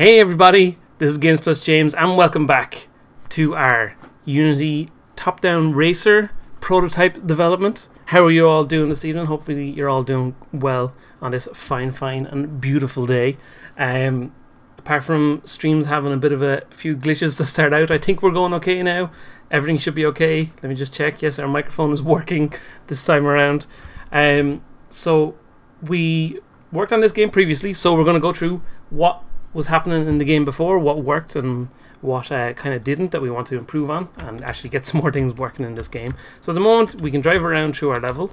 Hey everybody, this is Games Plus James and welcome back to our Unity top-down racer prototype development. How are you all doing this evening? Hopefully you're all doing well on this fine and beautiful day. Apart from streams having a bit of a few glitches to start out, I think we're going okay now. Everything should be okay. Let me just check. Yes, our microphone is working this time around. So we worked on this game previously, so we're going to go through what was happening in the game before, what worked and what kind of didn't that we want to improve on and actually get some more things working in this game. So at the moment we can drive around through our level.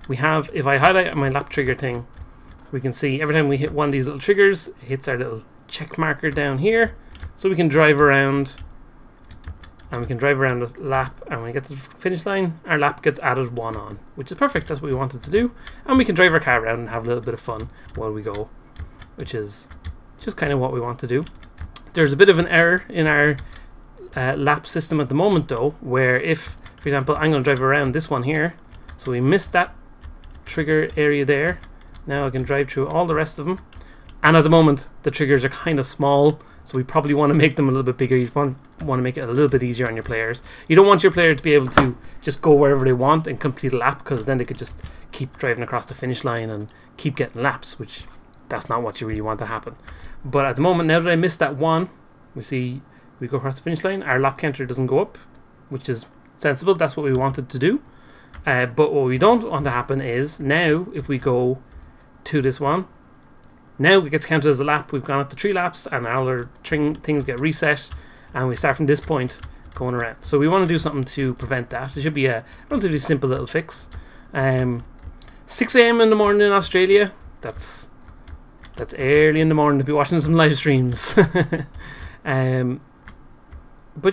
We have, if I highlight my lap trigger thing, we can see every time we hit one of these little triggers, it hits our little check marker down here, so we can drive around and we can drive around the lap, and when we get to the finish line our lap gets added one on, which is perfect. That's what we wanted to do, and we can drive our car around and have a little bit of fun while we go, which is just kind of what we want to do. There's a bit of an error in our lap system at the moment though, where if, for example, I'm going to drive around this one here, so we missed that trigger area there. Now I can drive through all the rest of them, and at the moment the triggers are kind of small, so we probably want to make them a little bit bigger. You want to make it a little bit easier on your players. You don't want your player to be able to just go wherever they want and complete a lap, because then they could just keep driving across the finish line and keep getting laps, which that's not what you really want to happen. But at the moment, now that I missed that one, we see we go across the finish line, our lap counter doesn't go up, which is sensible. That's what we wanted to do. But what we don't want to happen is, now if we go to this one, now it gets counted as a lap. We've gone up to 3 laps and all our things get reset, and we start from this point going around. So we want to do something to prevent that. It should be a relatively simple little fix. 6 AM in the morning in Australia, that's early in the morning to be watching some live streams. But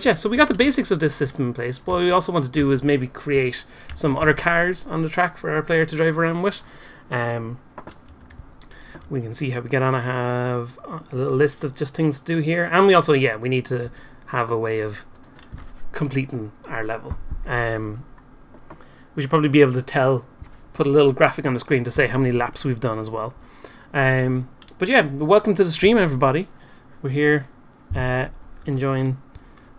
yeah, so we got the basics of this system in place. What we also want to do is maybe create some other cars on the track for our player to drive around with. We can see how we get on. I have a little list of just things to do here, and we also, we need to have a way of completing our level. We should probably be able to put a little graphic on the screen to say how many laps we've done as well. But yeah, welcome to the stream everybody. We're here enjoying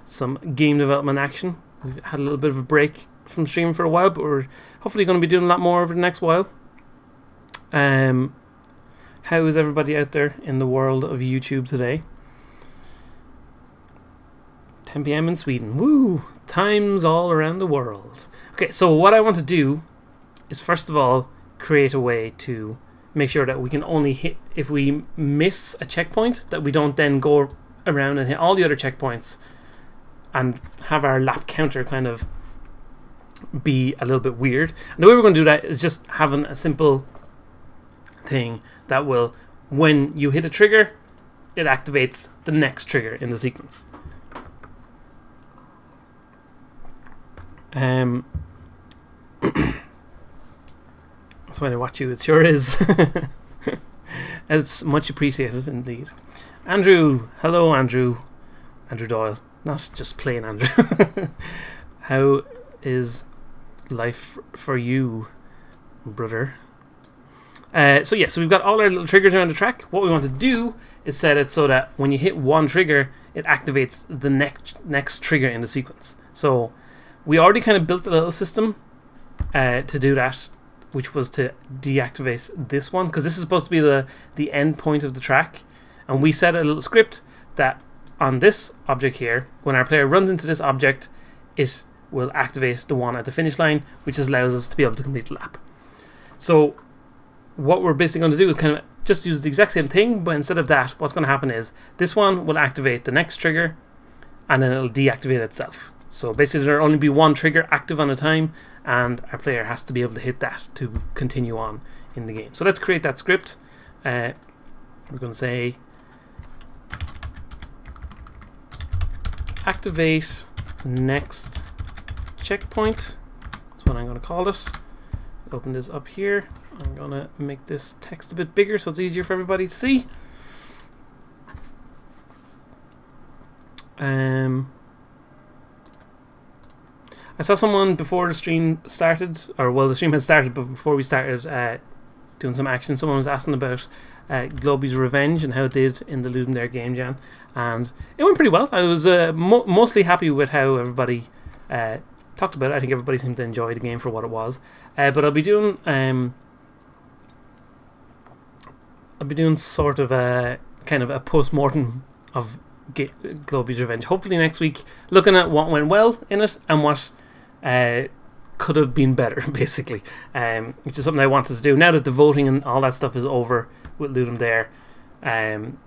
some game development action. We've had a little bit of a break from streaming for a while, but we're hopefully going to be doing a lot more over the next while. How is everybody out there in the world of YouTube today? 10 PM in Sweden. Woo! Times all around the world. Okay, so what I want to do is first of all create a way to make sure that we can only hit, if we miss a checkpoint, that we don't then go around and hit all the other checkpoints and have our lap counter kind of be a little bit weird. And the way we're going to do that is just having a simple thing that will, when you hit a trigger, it activates the next trigger in the sequence. That's why I watch you, it sure is. It's much appreciated indeed. Andrew, hello Andrew. Andrew Doyle, not just plain Andrew. How is life for you, brother? So we've got all our little triggers around the track. What we want to do is set it so that when you hit one trigger, it activates the next trigger in the sequence. So we already kind of built a little system to do that, which was to deactivate this one, because this is supposed to be the end point of the track, and we set a little script that on this object here, when our player runs into this object, it will activate the one at the finish line, which allows us to be able to complete the lap. So what we're basically going to do is kind of just use the exact same thing, but instead of that, what's going to happen is this one will activate the next trigger, and then it'll deactivate itself. So basically there'll only be one trigger active on a time, and our player has to be able to hit that to continue on in the game. So let's create that script. We're going to say activate next checkpoint. That's what I'm going to call it. Open this up here. I'm going to make this text a bit bigger so it's easier for everybody to see. I saw someone before the stream started, or well, the stream had started, but before we started, doing some action. Someone was asking about Globey's Revenge and how it did in the Ludum Dare Game Jam, and it went pretty well. I was mostly happy with how everybody talked about it. I think everybody seemed to enjoy the game for what it was. But I'll be doing sort of a kind of a post-mortem of Globey's Revenge. Hopefully next week, looking at what went well in it and what could have been better, basically, which is something I wanted to do. Now that the voting and all that stuff is over with Ludum Dare,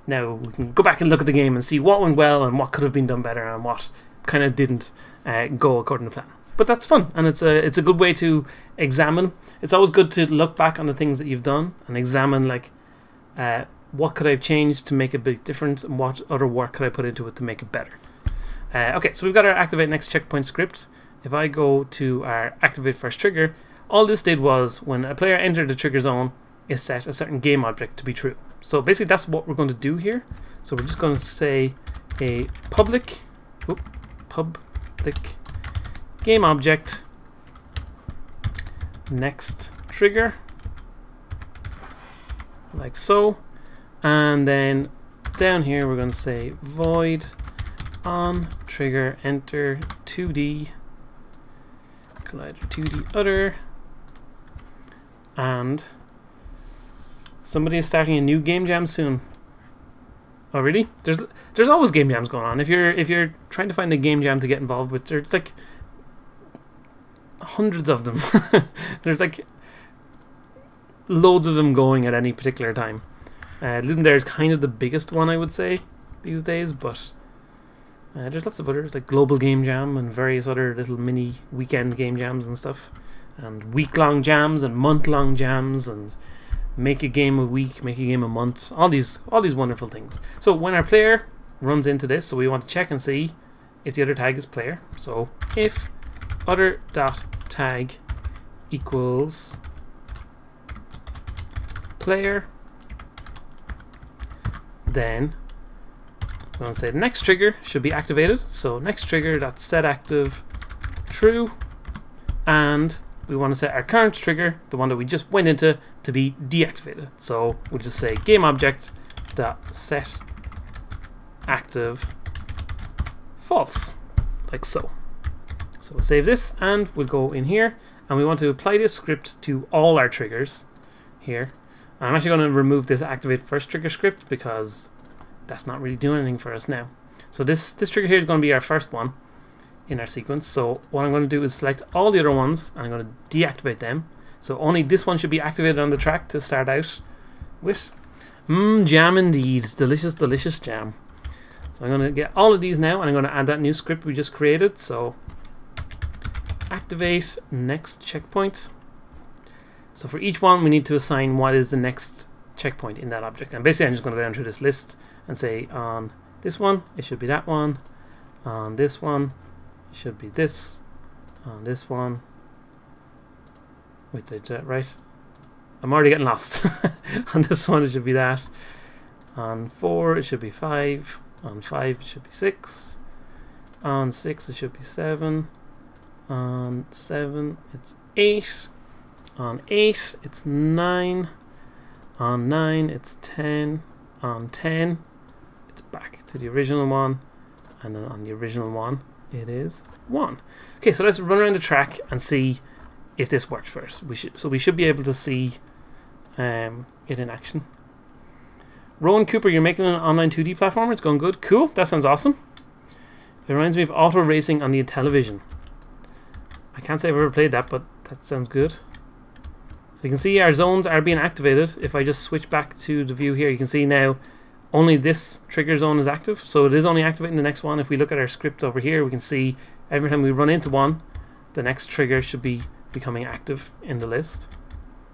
now we can go back and look at the game and see what went well and what could have been done better and what kind of didn't go according to plan. But that's fun, and it's a good way to examine. It's always good to look back on the things that you've done and examine, like, what could I have changed to make a big difference, and what other work could I put into it to make it better. Okay, so we've got our activate next checkpoint script. If I go to our activate first trigger, all this did was when a player entered the trigger zone, is set a certain game object to be true. So basically that's what we're going to do here. So we're just going to say a public game object next trigger, like so, and then down here we're going to say void on trigger enter 2D collider 2D other, and somebody is starting a new game jam soon. Oh really? There's always game jams going on. If you're trying to find a game jam to get involved with, there's like hundreds of them. There's like loads of them going at any particular time. Ludum Dare is kind of the biggest one, I would say, these days, but there's lots of others like Global Game Jam and various other little mini weekend game jams and stuff, and week-long jams and month-long jams, and make a game a week, make a game a month, all these wonderful things. So when our player runs into this, so we want to check and see if the other tag is player. So if other dot tag equals player, then I'm going to say the next trigger should be activated. So next trigger dot set active true, and we want to set our current trigger, the one that we just went into, to be deactivated. So we'll just say game object dot set active false, like so. So we'll save this and we'll go in here, and we want to apply this script to all our triggers here. And I'm actually going to remove this activate first trigger script because that's not really doing anything for us now. So this trigger here is going to be our first one in our sequence. So what I'm going to do is select all the other ones and I'm going to deactivate them. So only this one should be activated on the track to start out with. Jam indeed. Delicious, delicious jam. So I'm going to get all of these now and I'm going to add that new script we just created. So activate next checkpoint. So for each one we need to assign what is the next checkpoint in that object. And basically I'm just going to go down through this list and say on this one it should be that one, on this one it should be this, on this one, wait, did I do that right? I'm already getting lost. On this one it should be that, on 4 it should be 5, on 5 it should be 6, on 6 it should be 7, on 7 it's 8, on 8 it's 9, on 9 it's 10, on 10 it's back to the original one, and then on the original one it is 1. Okay, so let's run around the track and see if this works for us. We should be able to see it in action. Rowan Cooper, you're making an online 2D platformer. It's going good. Cool, that sounds awesome. It reminds me of auto racing on the Intellivision. I can't say I've ever played that, but that sounds good. So you can see our zones are being activated. If I just switch back to the view here, you can see now only this trigger zone is active. So it is only activating the next one. If we look at our script over here, we can see every time we run into one, the next trigger should be becoming active in the list.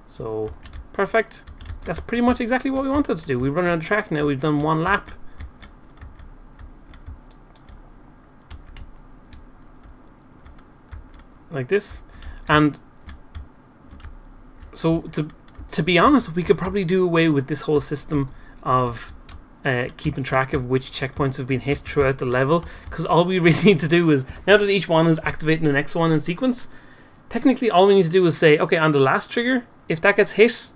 So perfect. That's pretty much exactly what we wanted to do. We run around the track now. We've done one lap. Like this. And so to be honest, we could probably do away with this whole system of keeping track of which checkpoints have been hit throughout the level, because all we really need to do is, now that each one is activating the next one in sequence, technically all we need to do is say, okay, on the last trigger, if that gets hit,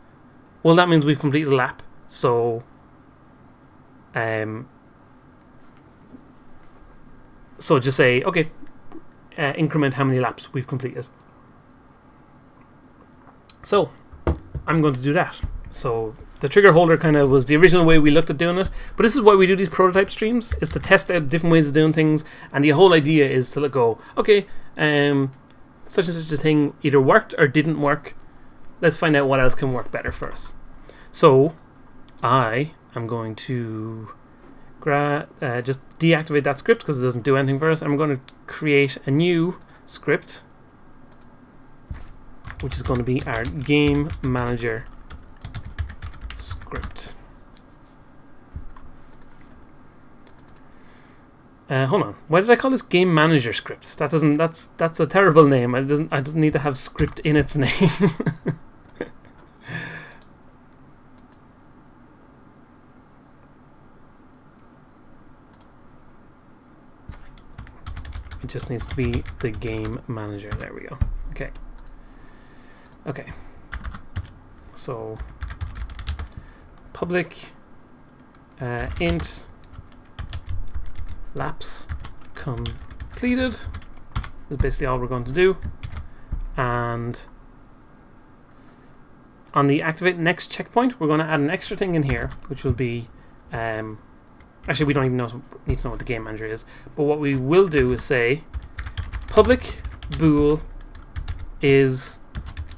well, that means we've completed a lap. So, so just say, okay, increment how many laps we've completed. So, I'm going to do that. So, the trigger holder kind of was the original way we looked at doing it, but this is why we do these prototype streams, is to test out different ways of doing things, and the whole idea is to go, okay, such and such a thing either worked or didn't work. Let's find out what else can work better for us. So, I am going to just deactivate that script because it doesn't do anything for us. I'm going to create a new script, which is going to be our game manager script. Hold on. Why did I call this game manager script? That doesn't. That's a terrible name. It doesn't need to have script in its name. It just needs to be the game manager. There we go. Okay. Okay. So public int laps completed is basically all we're going to do, and on the activate next checkpoint we're going to add an extra thing in here, which will be actually we don't even need to know what the game manager is, but what we will do is say public bool is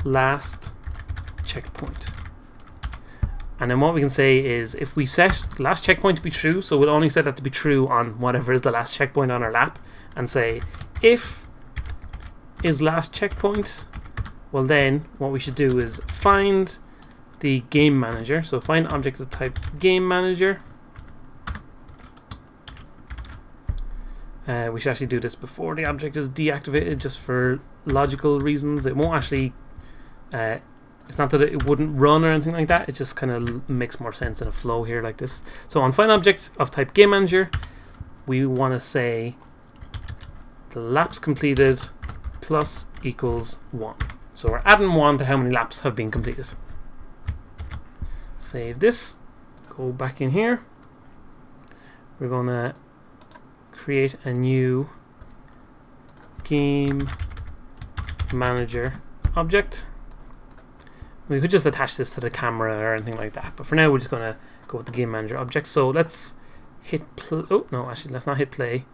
last checkpoint. And then what we can say is, if we set last checkpoint to be true, so we'll only set that to be true on whatever is the last checkpoint on our lap, and say if is last checkpoint, well then what we should do is find the game manager. So find object of type game manager. We should actually do this before the object is deactivated, just for logical reasons. It won't actually it's not that it wouldn't run or anything like that, it just kind of makes more sense in a flow here like this. So on find object of type game manager, we want to say the laps completed plus equals 1. So we're adding 1 to how many laps have been completed. Save this, go back in here, we're going to create a new game manager object. We could just attach this to the camera or anything like that, but for now we're just going to go with the game manager object. So let's hit oh no, actually let's not hit play.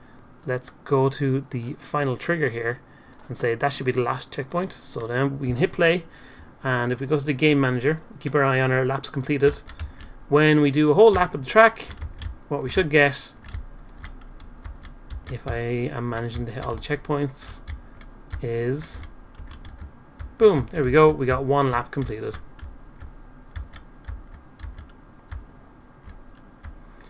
Let's go to the final trigger here and say that should be the last checkpoint. So then we can hit play, and if we go to the game manager, keep our eye on our laps completed. When we do a whole lap of the track, what we should get, if I am managing to hit all the checkpoints, is boom, there we go, we got 1 lap completed.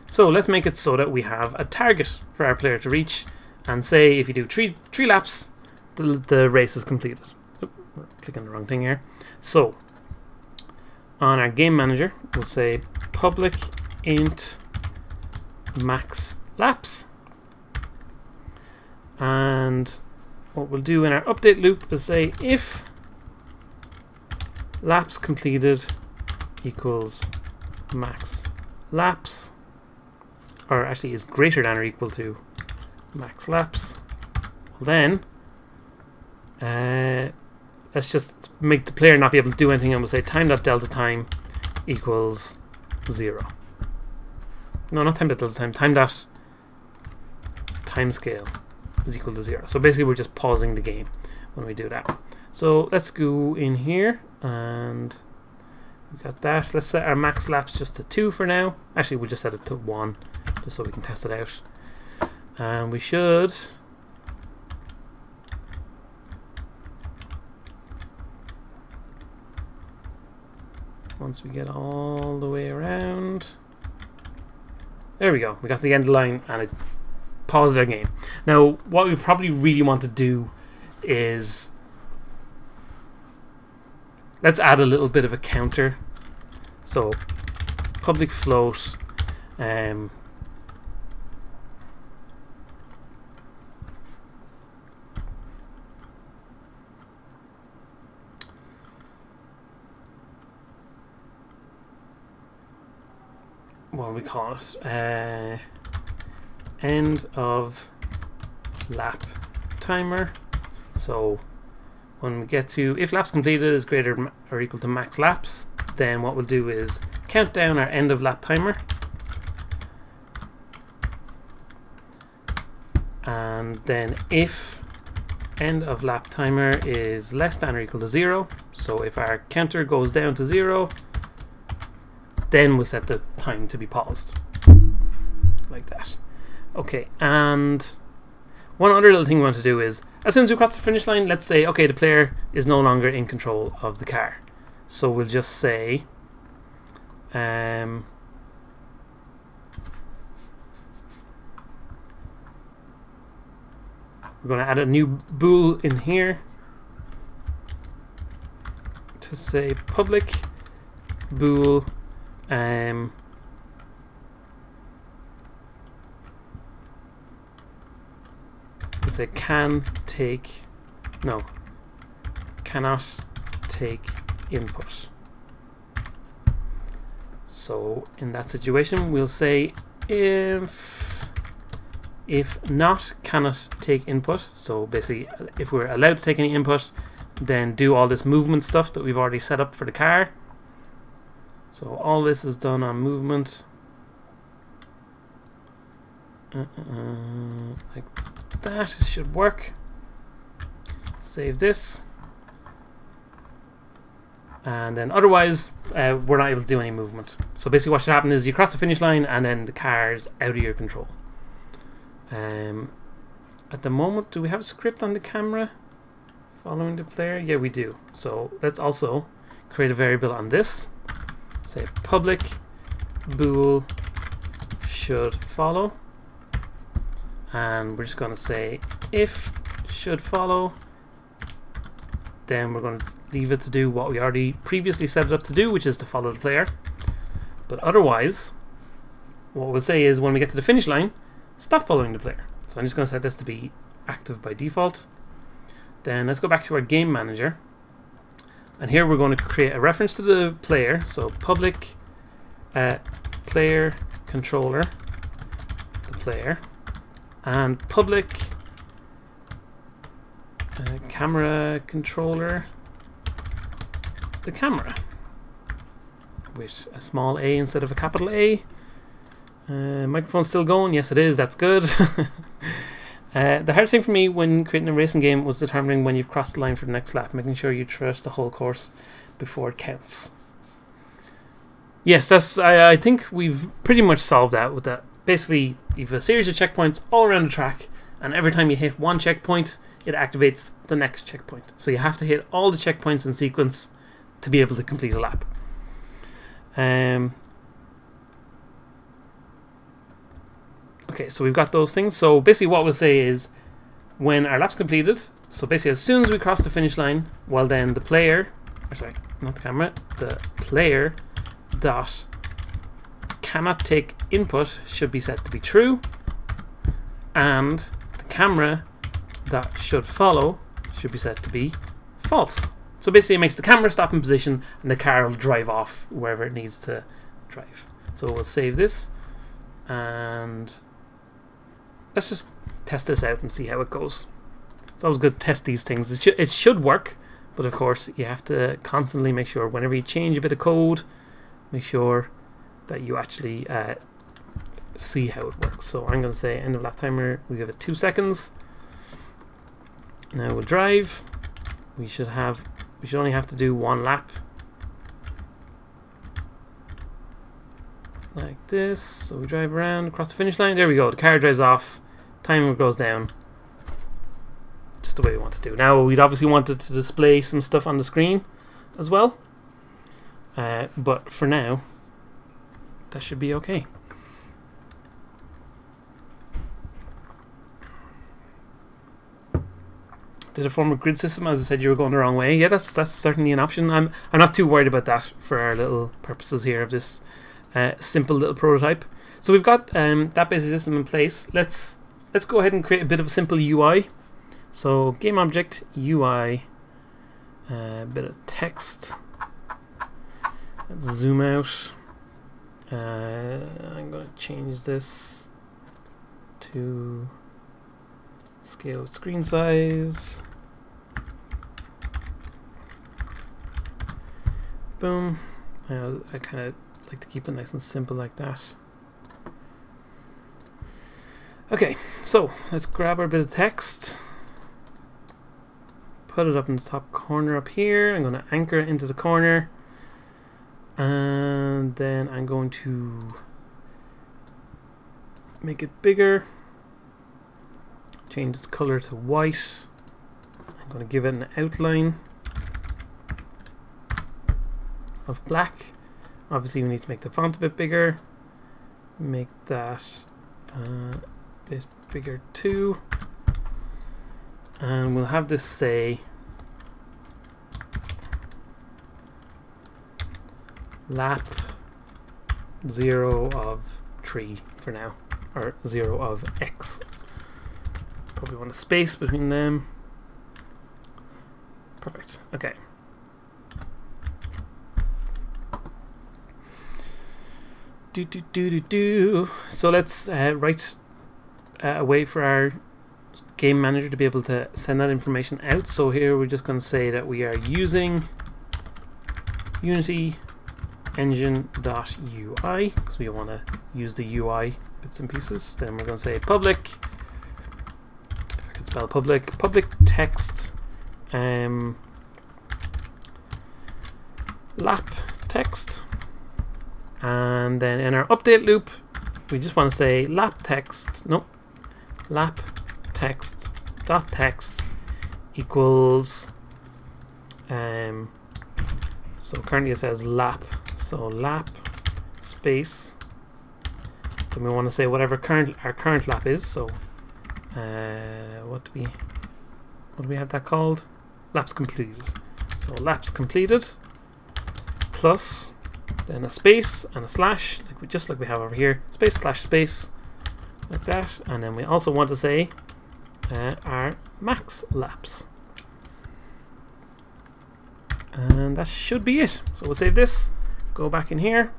So let's make it so that we have a target for our player to reach, and say if you do three laps, the race is completed. Oh, clicking the wrong thing here. So on our game manager we'll say public int max laps, and what we'll do in our update loop is say if laps completed equals max laps, or actually is greater than or equal to max laps, then let's just make the player not be able to do anything, and we'll say time.delta time equals 0. No, not time.delta time, time.timescale is equal to 0. So basically we're just pausing the game when we do that. So let's go in here, and we got that. Let's set our max laps just to 2 for now. Actually we'll just set it to 1 just so we can test it out. And we should once we get all the way around, there we go, we got to the end of the line and it paused our game. Now what we probably really want to do is let's add a little bit of a counter. So public float what we call it? End of lap timer. So when we get to if laps completed is greater or equal to max laps, then what we'll do is count down our end of lap timer, and then if end of lap timer is less than or equal to 0, so if our counter goes down to 0, then we'll set the time to be paused like that. Okay, and one other little thing we want to do is as soon as we cross the finish line, let's say okay, the player is no longer in control of the car, so we'll just say we're going to add a new bool in here to say public bool we'll say cannot take input. So in that situation we'll say if not cannot take input, so basically if we're allowed to take any input, then do all this movement stuff that we've already set up for the car. So all this is done on movement like that. It should work. Save this, and then otherwise we're not able to do any movement. So basically what should happen is you cross the finish line and then the car's out of your control. At the moment, do we have a script on the camera following the player? Yeah, we do. So let's also create a variable on this. Say public bool should follow, and we're just going to say if should follow, then we're going to leave it to do what we already previously set it up to do, which is to follow the player. But otherwise, what we'll say is when we get to the finish line, stop following the player. So I'm just going to set this to be active by default. Then let's go back to our game manager, and here we're going to create a reference to the player. So public player controller the player, and public camera controller the camera, with a small a instead of a capital A. Microphone's still going? Yes, it is. That's good. The hardest thing for me when creating a racing game was determining when you've crossed the line for the next lap, making sure you traverse the whole course before it counts. Yes, that's. I think we've pretty much solved that with that. Basically, you have a series of checkpoints all around the track, and every time you hit one checkpoint, it activates the next checkpoint. So you have to hit all the checkpoints in sequence to be able to complete a lap. Okay, so we've got those things. So basically what we'll say is when our lap's completed, so basically as soon as we cross the finish line, well then the player, or sorry, not the camera, the player dot cannot take input should be set to be true, and the camera dot should follow should be set to be false. So basically it makes the camera stop in position and the car will drive off wherever it needs to drive. So we'll save this, and let's just test this out and see how it goes. It's always good to test these things. It should work, but of course you have to constantly make sure whenever you change a bit of code, make sure that you actually see how it works. So I'm going to say end of lap timer, we give it 2 seconds. Now we'll drive. We should only have to do 1 lap. Like this. So we drive around across the finish line. There we go. The car drives off. Timer goes down. Just the way we want to do. Now we'd obviously want it to display some stuff on the screen as well. But for now, that should be okay. Did it form a grid system? As I said, you were going the wrong way. Yeah, that's certainly an option. I'm not too worried about that for our little purposes here of this simple little prototype. So we've got that basic system in place. Let's go ahead and create a bit of a simple UI. So game object UI, a bit of text. Let's zoom out. I'm going to change this to scale with screen size. Boom. I kind of like to keep it nice and simple like that. Okay, so let's grab our bit of text, put it up in the top corner up here. I'm going to anchor it into the corner, and then I'm going to make it bigger, change its color to white. I'm going to give it an outline of black. Obviously we need to make the font a bit bigger, make that a bit bigger too, and we'll have this say lap 0 of 3 for now, or 0 of x. Probably want a space between them. Perfect. Okay. So let's write a way for our game manager to be able to send that information out. So here we're just going to say that we are using Unity engine.ui because we want to use the UI bits and pieces. Then we're going to say public, if I can spell public text lap text. And then in our update loop, we just want to say lap text dot text equals so currently it says lap, so lap space, then we want to say whatever our current lap is. So what do we have that called? Laps completed. So laps completed plus then a space and a slash, just like we have over here, space slash space, like that. And then we also want to say our max laps. And that should be it. So we'll save this, go back in here.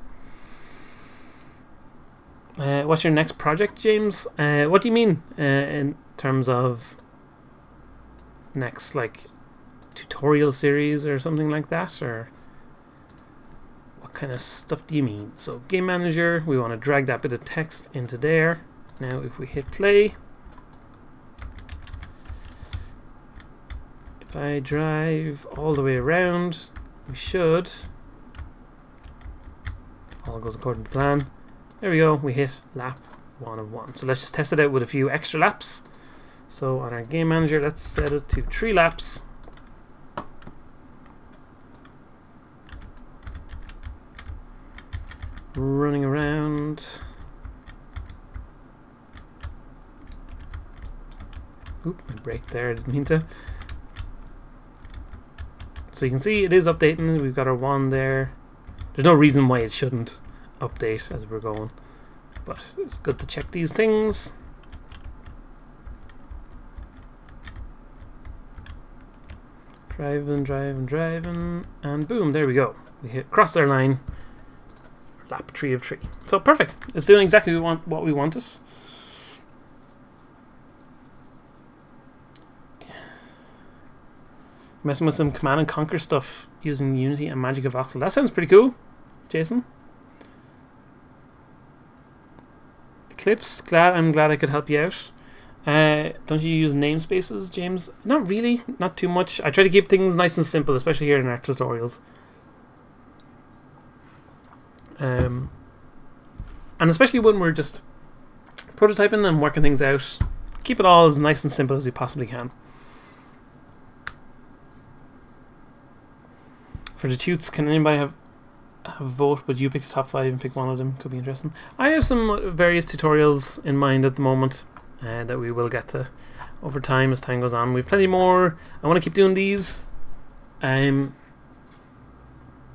What's your next project, James? What do you mean in terms of next, like tutorial series or something like that, or what kind of stuff do you mean? So game manager, we want to drag that bit of text into there. Now if we hit play, if I drive all the way around, we should, all goes according to plan. There we go, we hit lap 1 of 1. So let's just test it out with a few extra laps. So on our game manager, let's set it to 3 laps. Running around. Oop, I braked there, I didn't mean to. So you can see it is updating. We've got our 1 there. There's no reason why it shouldn't update as we're going, but it's good to check these things. Driving, and boom, there we go. We hit cross our line. Lap 3 of 3. So perfect. It's doing exactly what we wanted. Messing with some Command and Conquer stuff using Unity and Magic of Voxel. That sounds pretty cool, Jason. Eclipse, I'm glad I could help you out. Don't you use namespaces, James? Not really, not too much. I try to keep things nice and simple, especially here in our tutorials. And especially when we're just prototyping and working things out, keep it all as nice and simple as we possibly can. For the toots, can anybody have a vote, but you pick the top 5 and pick one of them? Could be interesting. I have some various tutorials in mind at the moment that we will get to over time as time goes on. We've plenty more. I want to keep doing these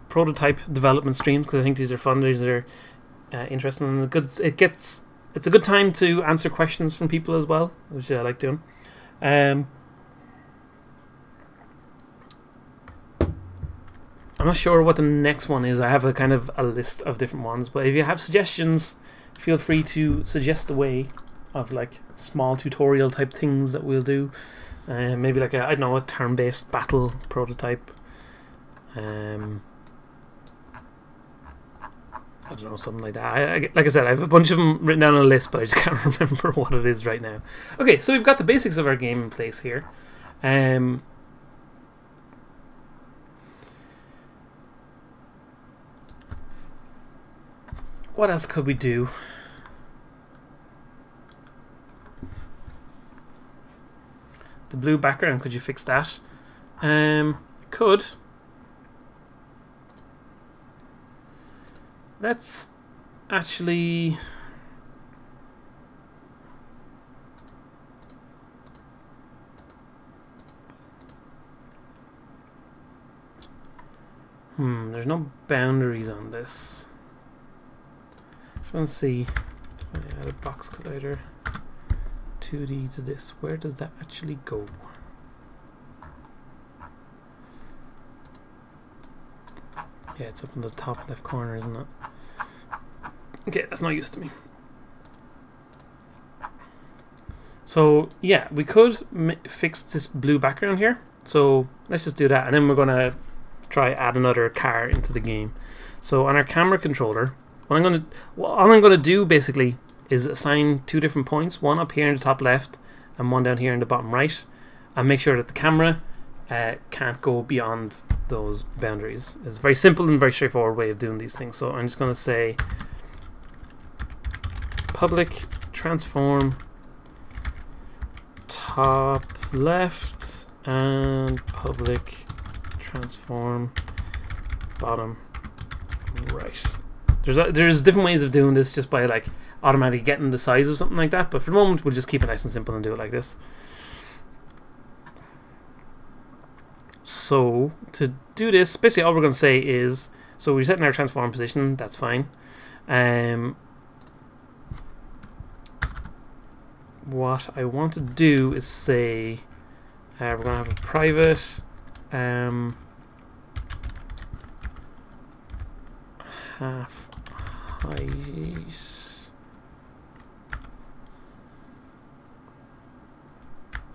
prototype development streams because I think these are fun. These are interesting, and it's a good time to answer questions from people as well, which I like doing. I'm not sure what the next one is. I have a kind of a list of different ones, but if you have suggestions, feel free to suggest a way of like small tutorial type things that we'll do. Maybe like a, I don't know, a turn-based battle prototype. I don't know, something like that. Like I said, I have a bunch of them written down on a list, but I just can't remember what it is right now. Okay, so we've got the basics of our game in place here. What else could we do? The blue background, could you fix that? Could. Let's actually... there's no boundaries on this. Just want to see if I add a box collider 2D to this. Where does that actually go? Yeah, it's up in the top left corner, isn't it? Okay, that's not used to me. So yeah, we could fix this blue background here. So let's just do that, and then we're gonna try add another car into the game. So on our camera controller, all I'm gonna do basically is assign 2 different points, one up here in the top left and one down here in the bottom right, and make sure that the camera can't go beyond those boundaries. It's a very simple and very straightforward way of doing these things. So I'm just going to say public transform top left and public transform bottom right. There's different ways of doing this just by like automatically getting the size of something like that, but for the moment we'll just keep it nice and simple and do it like this. So to do this, basically all we're going to say is, so we're setting our transform position, that's fine. What I want to do is say we're going to have a private half height.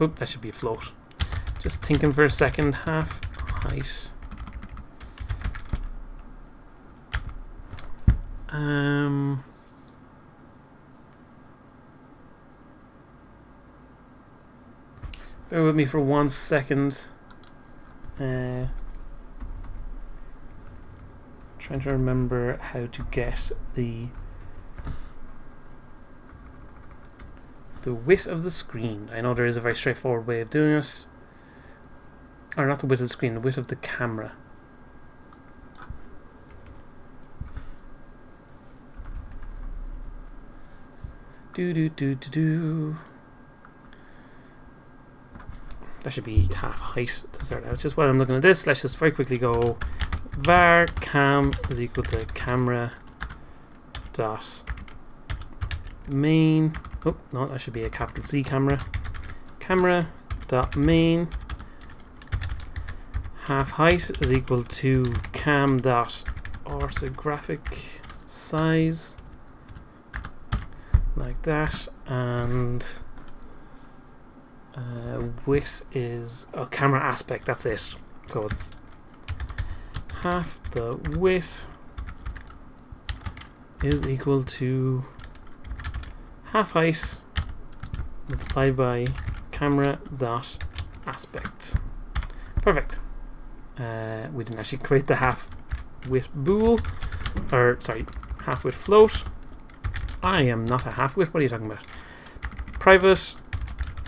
Oop, that should be a float. Just thinking for a second. Half height. Bear with me for 1 second. Trying to remember how to get the width of the screen. I know there is a very straightforward way of doing it. Or not the width of the screen, the width of the camera. That should be half height to start out. Just while I'm looking at this, let's just very quickly go var cam is equal to camera dot main. Oh no, that should be a capital C camera. Camera dot main half height is equal to cam dot orthographic size, like that, and width is camera aspect. That's it. So it's half the width is equal to half height multiplied by camera dot aspect. Perfect. We didn't actually create the half width bool, or sorry, half width float. I am not a half width. What are you talking about? Private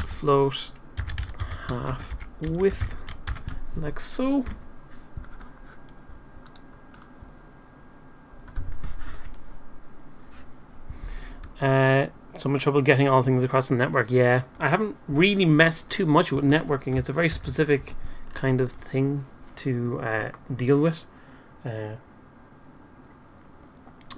float half width, like so. So much trouble getting all things across the network. Yeah, I haven't really messed too much with networking. It's a very specific kind of thing to deal with. And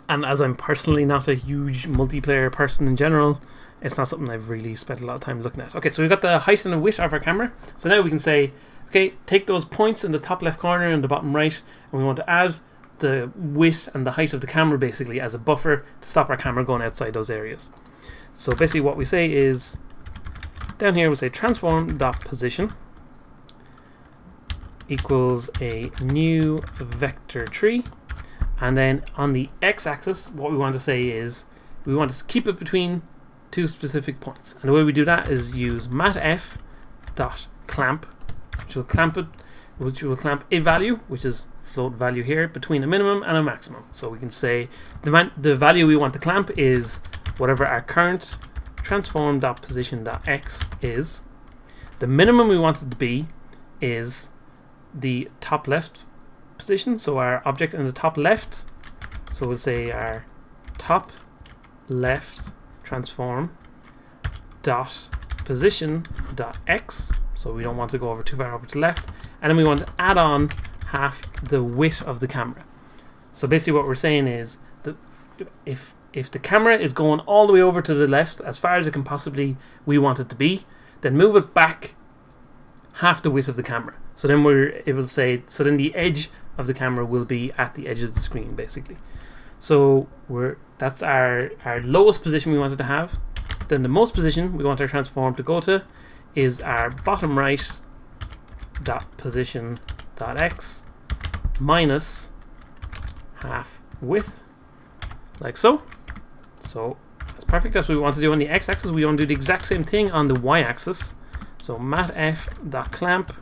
as I'm personally not a huge multiplayer person in general, it's not something I've really spent a lot of time looking at. Okay, so we've got the height and the width of our camera. So now we can say, okay, take those points in the top left corner and the bottom right, and we want to add the width and the height of the camera basically as a buffer to stop our camera going outside those areas. So basically what we say is, down here we say transform.position equals a new vector tree, and then on the x-axis what we want to say is we want to keep it between two specific points, and the way we do that is use matf.clamp, which will clamp a value, which is float value here, between a minimum and a maximum. So we can say the value we want to clamp is whatever our current transform.position.x is. The minimum we want it to be is the top left position, so our object in the top left. So we'll say our top left transform dot position dot x, so we don't want to go over too far over to the left, and then we want to add on half the width of the camera. So basically what we're saying is that if the camera is going all the way over to the left as far as it can possibly we want it to be, then move it back half the width of the camera. So then it will say, so then the edge of the camera will be at the edge of the screen basically. So that's our lowest position we wanted to have. Then the most position we want our transform to go to is our bottom right dot position dot x minus half width, like so. So that's perfect. That's what we want to do on the x-axis. We want to do the exact same thing on the y-axis. So matf.clamp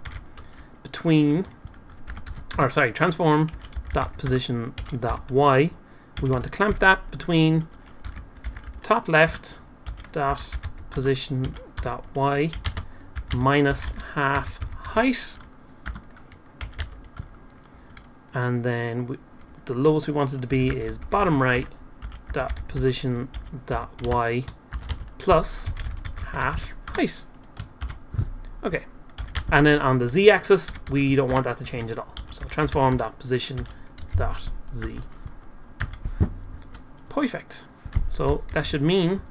between, or sorry, transform.position.y. We want to clamp that between top left dot position.y minus half height, and then the lowest we want it to be is bottom right dot position dot y plus half height. Okay, and then on the z-axis we don't want that to change at all, so transform dot position dot z. Perfect. So that should mean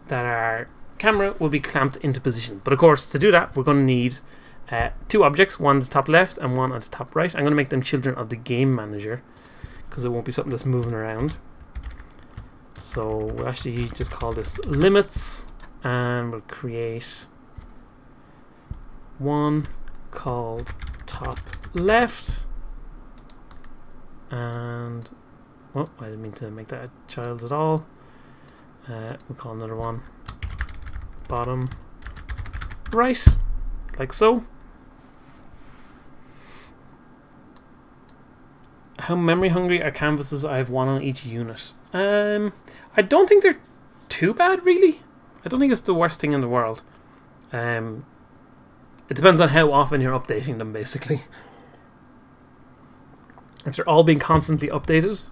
that our camera will be clamped into position, but of course to do that we're going to need two objects, one at the top left and one at the top right. I'm going to make them children of the game manager because it won't be something that's moving around. So we'll actually just call this limits, and we'll create one called top left, and oh, I didn't mean to make that a child at all. We'll call another one bottom right, like so. How memory hungry are canvases? I have one on each unit. I don't think they're too bad, really. I don't think it's the worst thing in the world. It depends on how often you're updating them, basically. If they're all being constantly updated,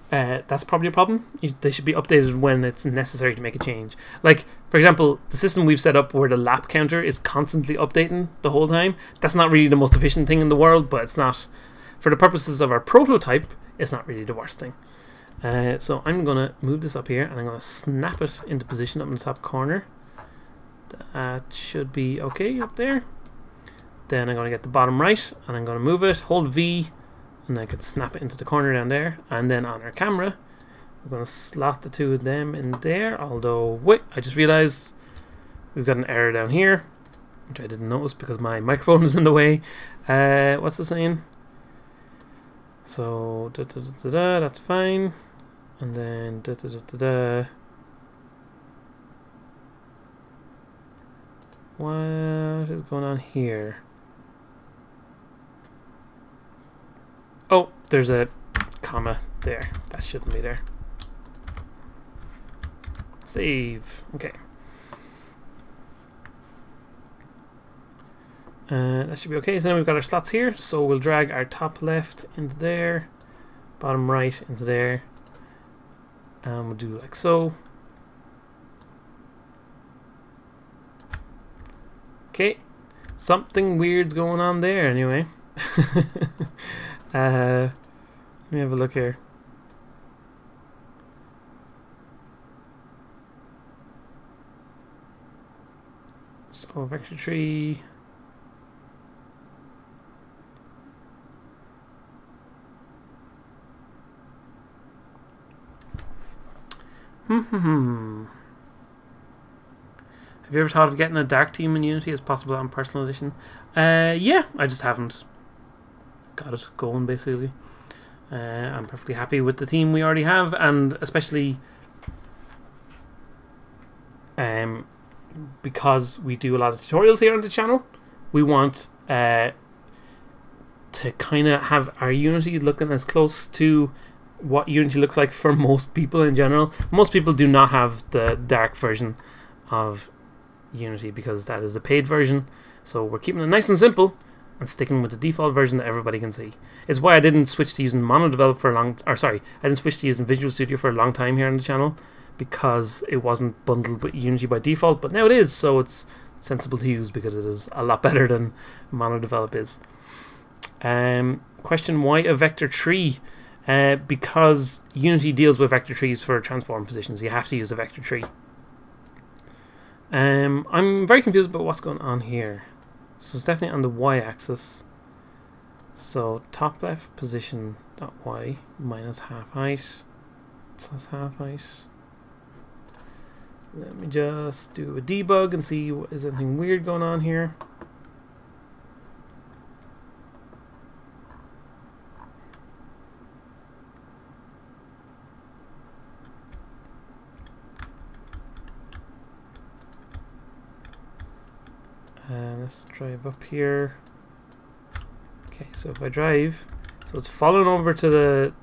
that's probably a problem. They should be updated when it's necessary to make a change. Like, for example, the system we've set up where the lap counter is constantly updating the whole time. That's not really the most efficient thing in the world, but it's not, for the purposes of our prototype, it's not really the worst thing. So I'm going to move this up here, and I'm going to snap it into position up in the top corner. That should be okay up there. Then I'm going to get the bottom right, and I'm going to move it, hold V, and I can snap it into the corner down there. And then on our camera, we're going to slot the two of them in there. Although, wait, I just realized we've got an error down here, which I didn't notice because my microphone is in the way. What's it saying? So, that's fine. And then, what is going on here? Oh, there's a comma there. That shouldn't be there. Save. Okay. That should be okay. So now we've got our slots here. So we'll drag our top left into there, bottom right into there, and we'll do like so. Okay, something weird's going on there anyway. Let me have a look here. So vector tree. Have you ever thought of getting a dark team in Unity as possible on personal edition? Yeah, I just haven't got it going basically. I'm perfectly happy with the theme we already have, and especially because we do a lot of tutorials here on the channel, we want to kind of have our Unity looking as close to what Unity looks like for most people in general. Most people do not have the dark version of Unity because that is the paid version, so we're keeping it nice and simple and sticking with the default version that everybody can see. It's why I didn't switch to using MonoDevelop for a long, or sorry, I didn't switch to using Visual Studio for a long time here on the channel, because it wasn't bundled with Unity by default, but now it is, so it's sensible to use because it is a lot better than MonoDevelop is. Question, why a vector tree? Because Unity deals with vector trees for transform positions. You have to use a vector tree. I'm very confused about what's going on here. So it's definitely on the y-axis. So top left position dot y minus half height plus half height. Let me just do a debug and see is there anything weird going on here. Let's drive up here. Okay, so if I drive, so it's falling over to the,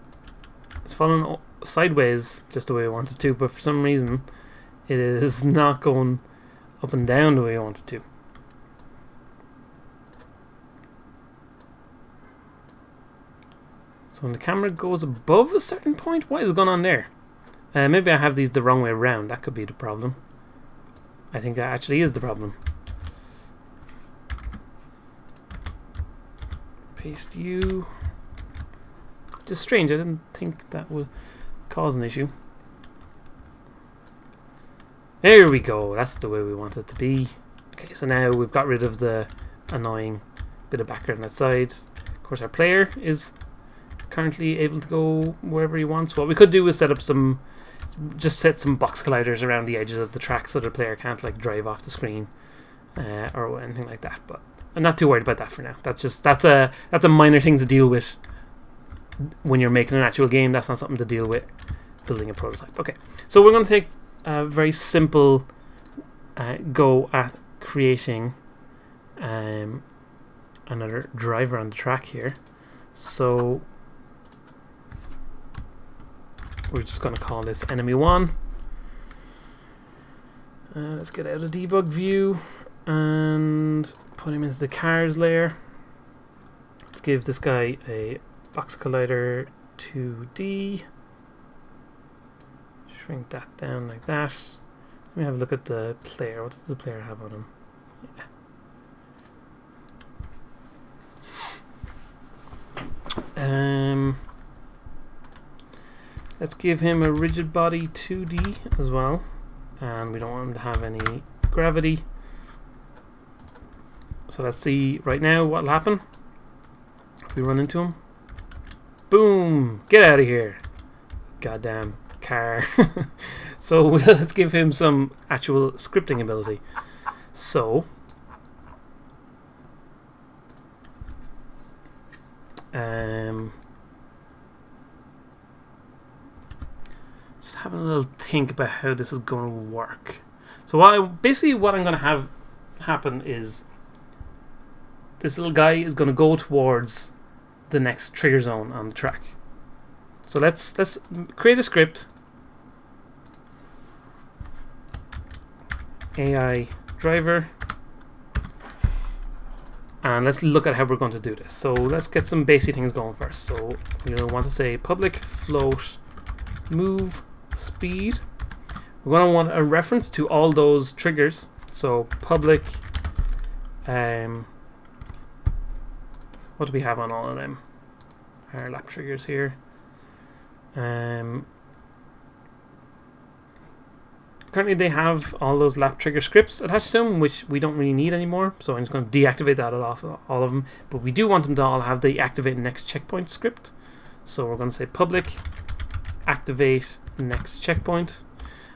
it's falling sideways just the way I wanted to, but for some reason it is not going up and down the way I wanted to. So when the camera goes above a certain point, what is going on there? Maybe I have these the wrong way around. That could be the problem. I think that actually is the problem. Paste you. Just strange, I didn't think that would cause an issue. There we go, that's the way we want it to be. Okay, so now we've got rid of the annoying bit of background outside. Of course, our player is currently able to go wherever he wants. What we could do is set up some, just set some box colliders around the edges of the track so the player can't like drive off the screen or anything like that. But I'm not too worried about that for now. That's a minor thing to deal with when you're making an actual game. That's not something to deal with building a prototype. Okay, so we're going to take a very simple go at creating another driver on the track here. So we're just going to call this enemy1. Let's get out of debug view and put him into the cars layer. Let's give this guy a box collider 2D. Shrink that down like that. Let me have a look at the player. What does the player have on him? Yeah. Let's give him a rigid body 2D as well, and we don't want him to have any gravity. So let's see right now what'll happen if we run into him. Boom! Get out of here, goddamn car. So let's give him some actual scripting ability. So just having a little think about how this is going to work. So basically what I'm going to have happen is this little guy is going to go towards the next trigger zone on the track. So let's create a script. AI driver. And let's look at how we're going to do this. So let's get some basic things going first. So we'll want to say public float move speed. We're going to want a reference to all those triggers. So public what do we have on all of them? Our lap triggers here. currently they have all those lap trigger scripts attached to them, which we don't really need anymore. So I'm just going to deactivate that off all of them. But we do want them to all have the activate next checkpoint script. So we're going to say public activate next checkpoint.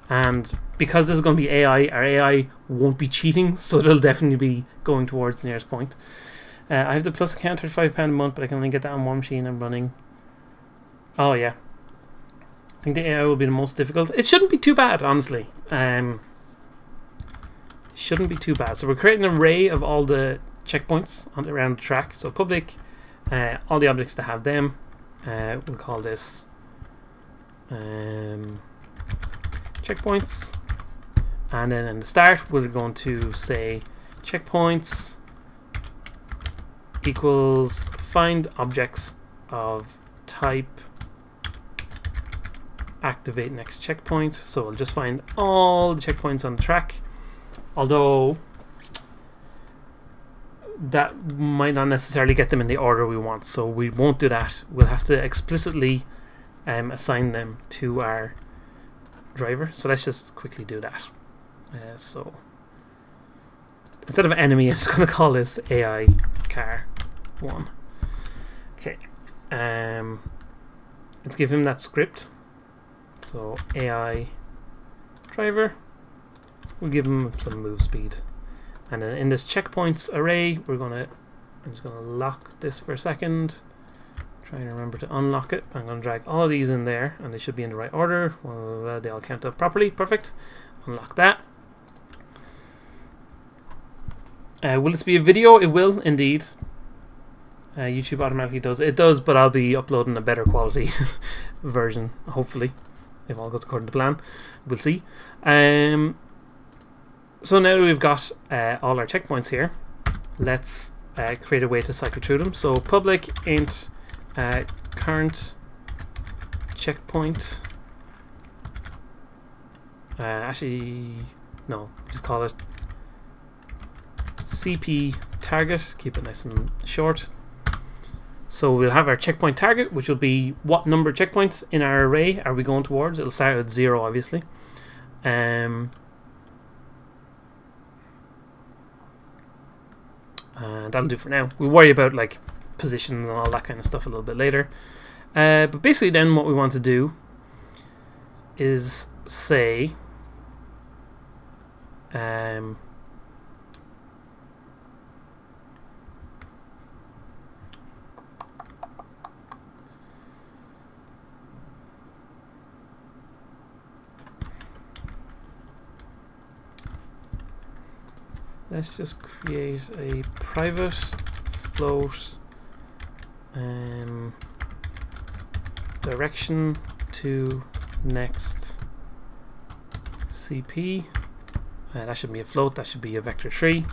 And because this is going to be AI, our AI won't be cheating, so it'll definitely be going towards the nearest point. I have the plus account, £35 a month, but I can only get that on one machine I'm running. Oh yeah. I think the AI will be the most difficult. It shouldn't be too bad, honestly. Shouldn't be too bad. So we're creating an array of all the checkpoints around the track. So public, all the objects that have them. We'll call this checkpoints, and then in the start we're going to say checkpoints equals find objects of type activate next checkpoint. So we'll just find all the checkpoints on the track, although that might not necessarily get them in the order we want, so we won't do that. We'll have to explicitly assign them to our driver. So let's just quickly do that. So instead of enemy, I'm just going to call this AI car 1. Okay. Let's give him that script. So AI driver. We'll give him some move speed. And then in this checkpoints array, I'm just gonna lock this for a second. Trying to remember to unlock it. I'm gonna drag all of these in there, and they should be in the right order. Well, they all count up properly. Perfect. Unlock that. Will this be a video? It will indeed. YouTube automatically does. It does, but I'll be uploading a better quality version, hopefully, if all goes according to plan. We'll see. So now we've got all our checkpoints here. Let's create a way to cycle through them. So public int current checkpoint. Actually, no, just call it CP target. Keep it nice and short. So we'll have our checkpoint target, which will be what number of checkpoints in our array are we going towards. It'll start at 0, obviously. And that'll do for now. We'll worry about like positions and all that kind of stuff a little bit later. But basically then what we want to do is say let's just create a private float direction to next CP. That shouldn't be a float, that should be a vector tree.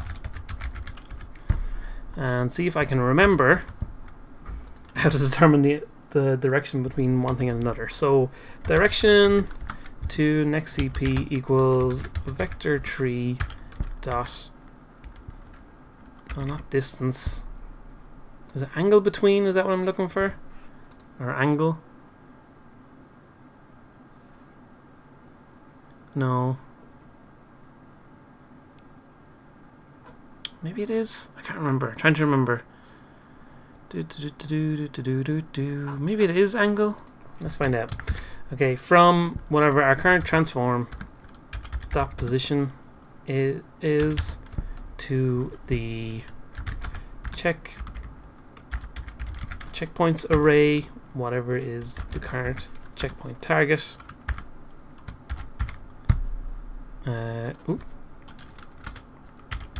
And see if I can remember how to determine the direction between one thing and another. So direction to next CP equals vector tree dot, oh, not distance. Is it angle between? Is that what I'm looking for? Or angle? No. Maybe it is. I can't remember. I'm trying to remember. Maybe it is angle. Let's find out. Okay, from whatever our current transform dot position is to the checkpoints array, whatever is the current checkpoint target.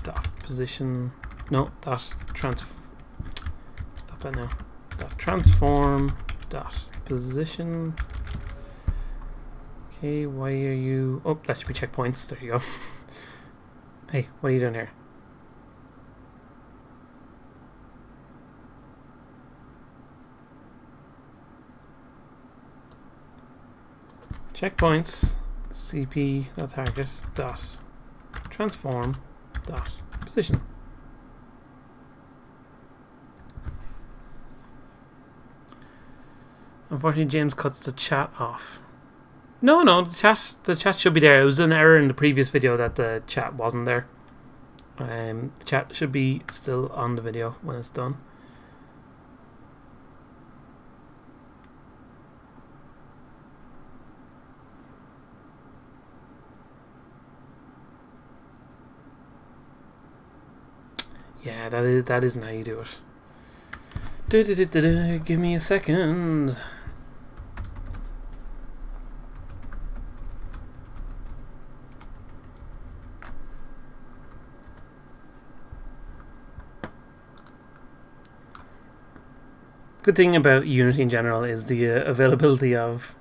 Dot position, no, dot stop that now. Dot transform dot position. Okay, why are you? Oh, that should be checkpoints. There you go. Hey, what are you doing here? Checkpoints CP target dot transform dot position. Unfortunately, James cuts the chat off. No, no, the chat should be there. It was an error in the previous video that the chat wasn't there. The chat should be still on the video when it's done. Yeah, that isn't how you do it. Give me a second. Good thing about Unity in general is the availability of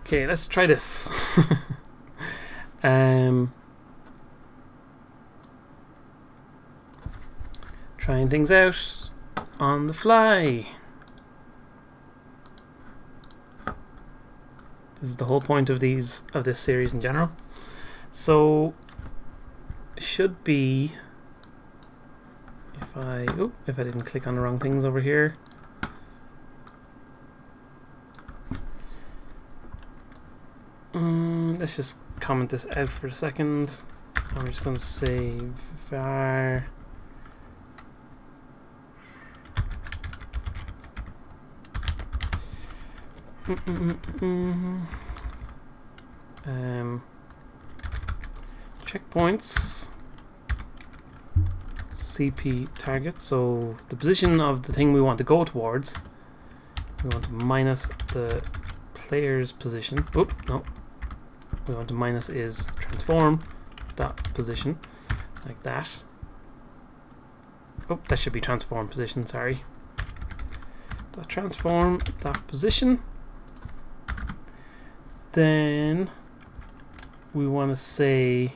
Okay, let's try this. Trying things out on the fly. This is the whole point of this series in general. So should be if I didn't click on the wrong things over here. Let's just comment this out for a second. I'm just going to say var checkpoints CP target. So the position of the thing we want to go towards, we want to minus the player's position. Oop, no. We want to minus is transform dot position, like that. Oh, that should be transform position, sorry. Dot transform dot position. Then we want to say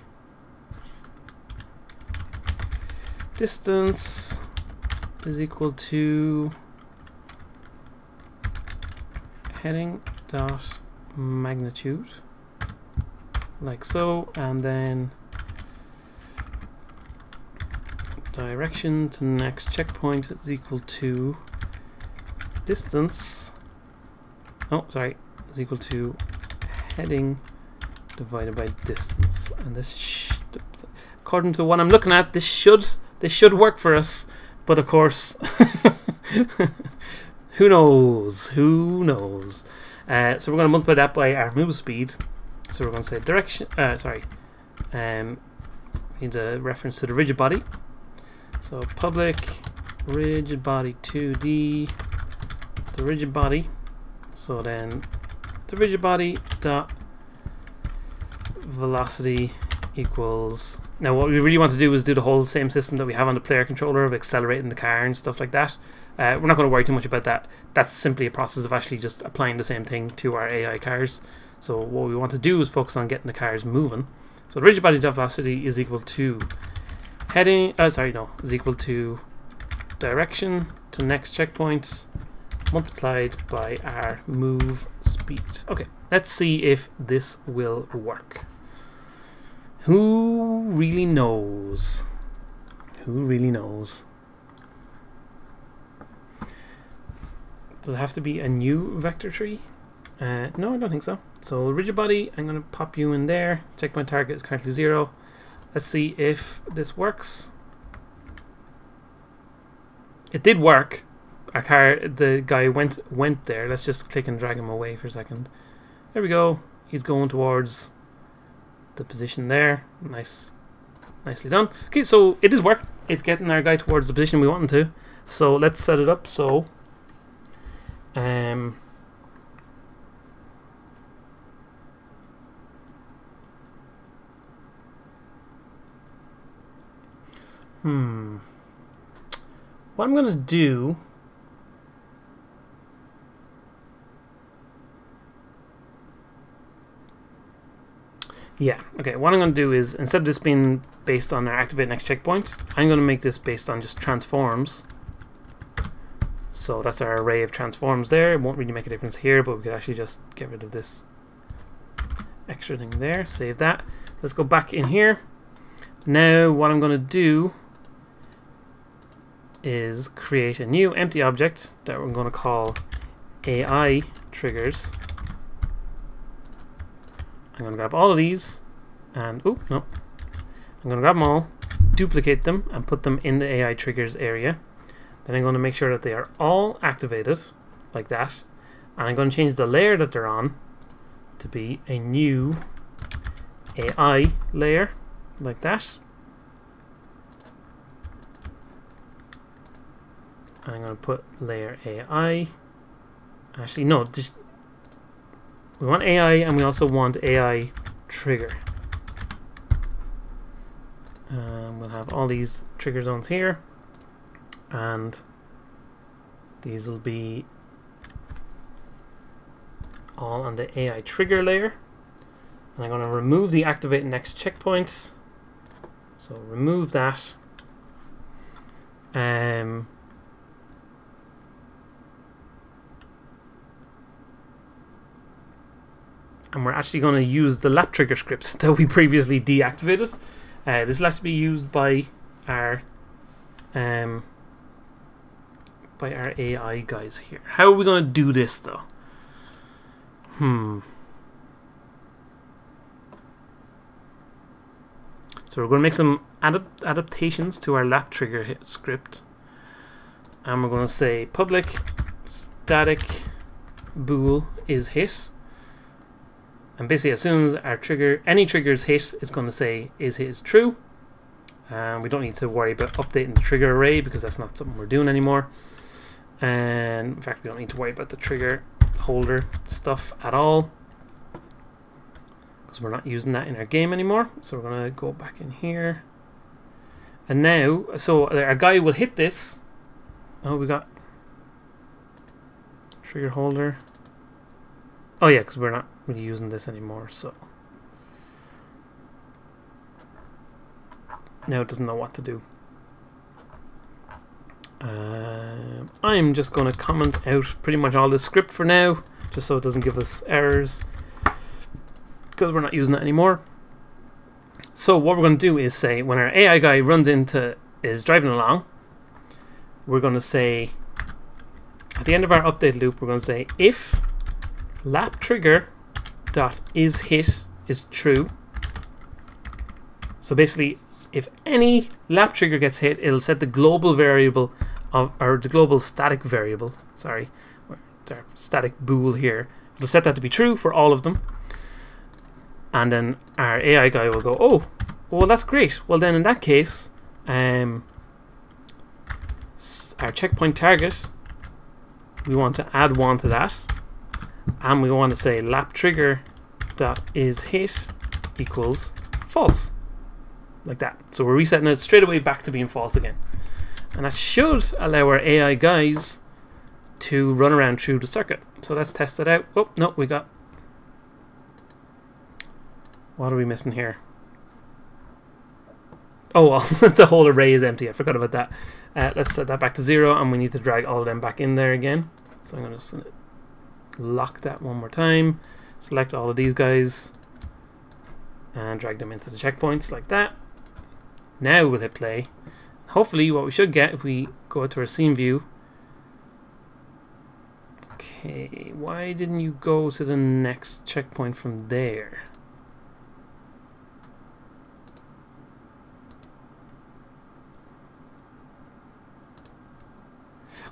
distance is equal to heading dot magnitude, like so, and then direction to next checkpoint is equal to distance, is equal to heading divided by distance. And this according to what I'm looking at, this should work for us, but of course who knows, so we're going to multiply that by our move speed. So we're going to say direction, need a reference to the rigid body. So public rigid body 2D, the rigid body. So then the rigid body dot velocity equals, now what we really want to do is do the whole same system that we have on the player controller of accelerating the car and stuff like that. We're not going to worry too much about that. That's simply a process of actually just applying the same thing to our AI cars. So what we want to do is focus on getting the cars moving. So the rigid body dot velocity is equal to heading, is equal to direction to next checkpoint multiplied by our move speed. Okay, let's see if this will work. Who really knows? Who really knows? Does it have to be a new vector tree? No, I don't think so. So rigid body, I'm going to pop you in there. Checkpoint target is currently 0. Let's see if this works. It did work. Our car, the guy went there. Let's just click and drag him away for a second. There we go. He's going towards the position there. Nicely done. Okay, so it does work. It's getting our guy towards the position we want him to. So let's set it up. So what I'm gonna do Yeah, okay, what I'm going to do is, instead of this being based on our activate next checkpoint, I'm going to make this based on just transforms. So that's our array of transforms there. It won't really make a difference here, but we could actually just get rid of this extra thing there. Save that. So let's go back in here. Now what I'm going to do is create a new empty object that we're going to call AI triggers. I'm going to grab all of these and, oh, no. I'm going to grab them all, duplicate them, and put them in the AI triggers area. Then I'm going to make sure that they are all activated, like that. And I'm going to change the layer that they're on to be a new AI layer, like that. And I'm going to put layer AI. Actually, no, just we want AI and we also want AI trigger. We'll have all these trigger zones here, and these will be all on the AI trigger layer. And I'm going to remove the activate next checkpoint. So remove that. And we're actually going to use the lap trigger script that we previously deactivated. This will actually be used by our AI guys here. How are we going to do this though? So we're going to make some adaptations to our lap trigger script, and we're going to say public static bool is hit. And basically, as soon as our trigger, any trigger is hit, it's going to say is hit is true. And we don't need to worry about updating the trigger array because that's not something we're doing anymore. And in fact, we don't need to worry about the trigger holder stuff at all because we're not using that in our game anymore. So we're going to go back in here. And now, so our guy will hit this. Oh, we got trigger holder. Oh yeah, because we're not really using this anymore, so now it doesn't know what to do. I'm just going to comment out pretty much all this script for now, just so it doesn't give us errors, because we're not using it anymore. So what we're going to do is say when our AI guy is driving along, we're going to say at the end of our update loop, we're going to say if lap trigger dot is hit is true. So basically, if any lap trigger gets hit, it'll set the global variable of, or the global static variable, sorry, our static bool here. It'll set that to be true for all of them. And then our AI guy will go, oh, well, that's great. Well, then in that case, our checkpoint target, we want to add one to that. And we want to say lap trigger dot is hit equals false, like that. So we're resetting it straight away back to being false again, and that should allow our AI guys to run around through the circuit. So let's test it out. Oh no, we got, what are we missing here? Oh well, the whole array is empty. I forgot about that. Let's set that back to 0, and we need to drag all of them back in there again. So I'm going to lock that one more time, select all of these guys and drag them into the checkpoints like that. Now we'll hit play. Hopefully what we should get if we go to our scene view. Okay, why didn't you go to the next checkpoint from there?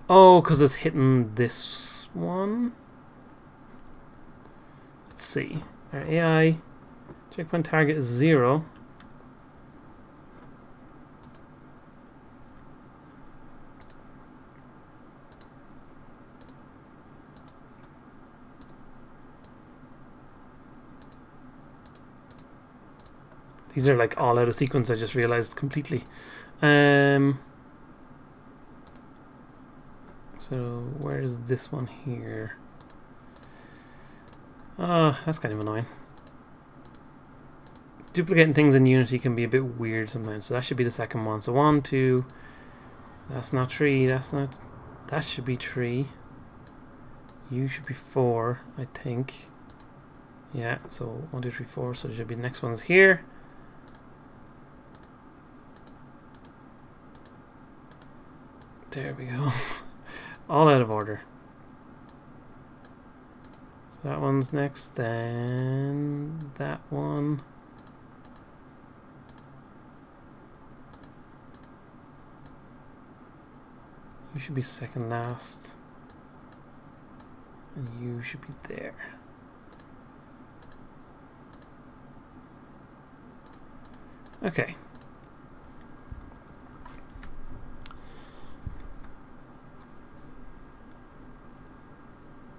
Oh, because it's hitting this one. Let's see. Our AI checkpoint target is 0. These are like all out of sequence, I just realized completely. So where's this one here? Oh, that's kind of annoying. duplicating things in Unity can be a bit weird sometimes. So that should be the second one. So 1, 2. That's not 3. That's not. That should be 3. U should be 4, I think. Yeah. So 1, 2, 3, 4. So there should be the next ones here. There we go. All out of order. So that one's next, then that one. You should be second last. And you should be there. Okay.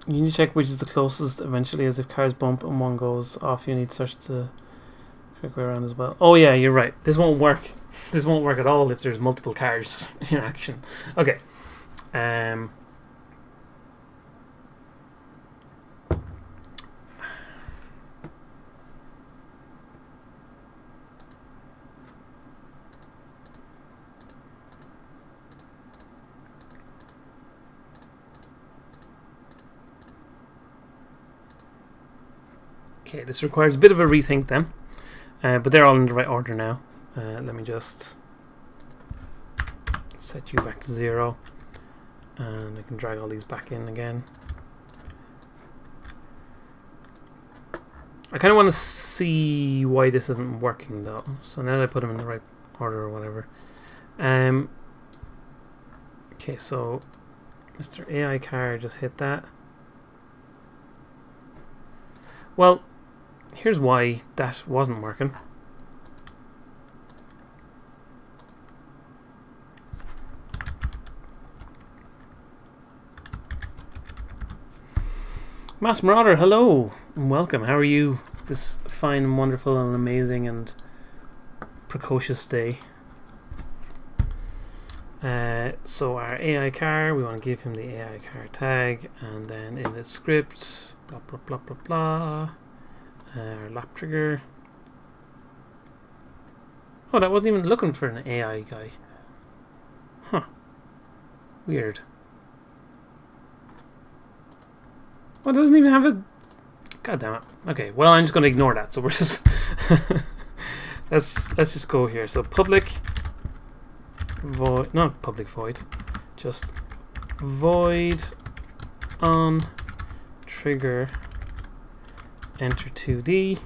You need to check which is the closest eventually, as if cars bump and one goes off, you need to search the correct way around as well. Oh yeah, you're right. This won't work. This won't work at all if there's multiple cars in action. Okay. Okay, this requires a bit of a rethink then, but they're all in the right order now. Let me just set you back to 0, and I can drag all these back in again. I kind of want to see why this isn't working though, so now that I put them in the right order or whatever. Okay, so Mr. AI car just hit that. Well, here's why that wasn't working. Mass Marauder, hello and welcome. How are you this fine and wonderful and amazing and precocious day? So our AI car, we want to give him the AI car tag, and then in the script, blah blah blah blah blah. Our lap trigger. Oh, that wasn't even looking for an AI guy. Huh. Weird. Well, it doesn't even have a... God damn it. Okay, well, I'm just going to ignore that. So we're just... let's just go here. So public void... Not public void. Just void on trigger enter 2D.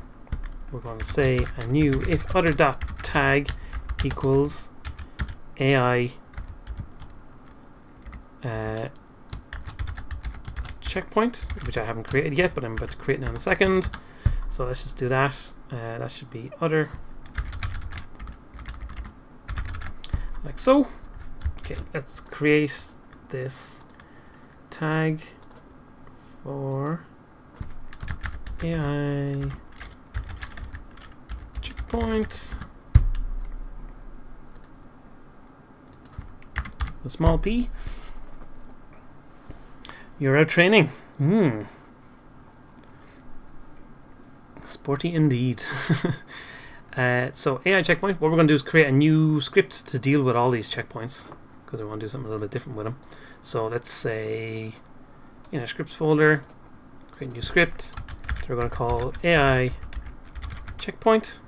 We're going to say a new if other dot tag equals AI checkpoint, which I haven't created yet, but I'm about to create now in a second. So let's just do that. That should be other, like so. Okay, let's create this tag for AI checkpoint, a small p. You're out training. Sporty indeed. So AI checkpoint, what we're going to do is create a new script to deal with all these checkpoints, because we want to do something a little bit different with them. So let's say in our scripts folder, create a new script that we're going to call AI checkpoint.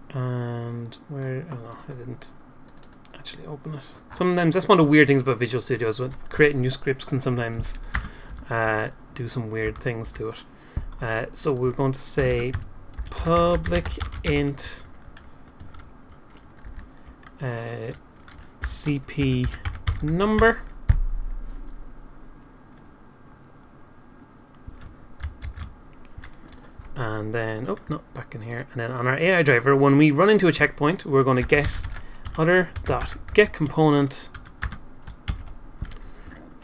And where, oh no, I didn't actually open it. Sometimes that's one of the weird things about Visual Studios, with creating new scripts can sometimes do some weird things to it. So we're going to say public int CP number. And then, oh no, back in here. And then on our AI driver, when we run into a checkpoint, we're going to get other dot get component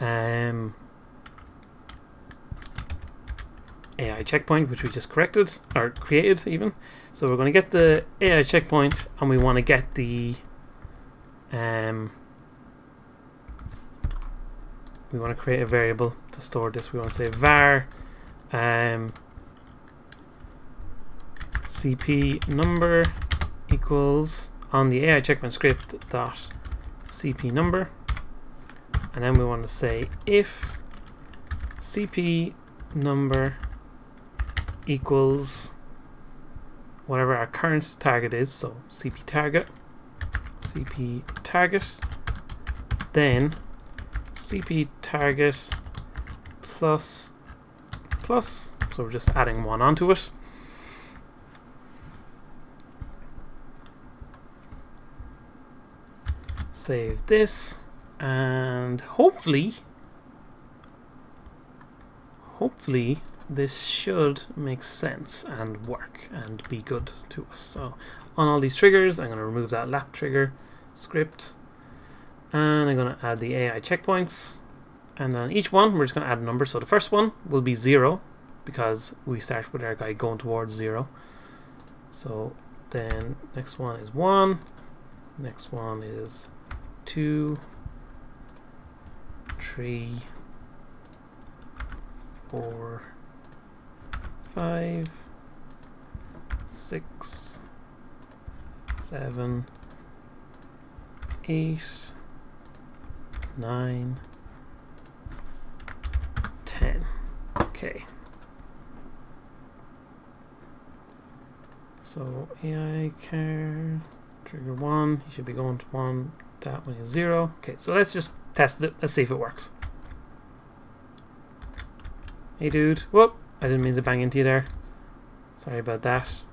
AI checkpoint, which we just corrected or created even. So we're going to get the AI checkpoint, and we want to get the we want to create a variable to store this. We want to say var CP number equals on the AI checkpoint script dot CP number, and then we want to say if CP number equals whatever our current target is, so CP target, then CP target plus, so we're just adding one onto it. Save this, and hopefully this should make sense and work and be good to us. So on all these triggers, I'm going to remove that lap trigger script, and I'm going to add the AI checkpoints, and on each one we're just going to add a number. So the first one will be 0 because we start with our guy going towards 0. So then next one is 1, next one is 2, 3, 4, 5, 6, 7, 8, 9, 10. Okay. So AI car trigger 1, he should be going to 1, that one is 0. Okay, so let's just test it. Let's see if it works. Hey dude, whoop, I didn't mean to bang into you there. Sorry about that.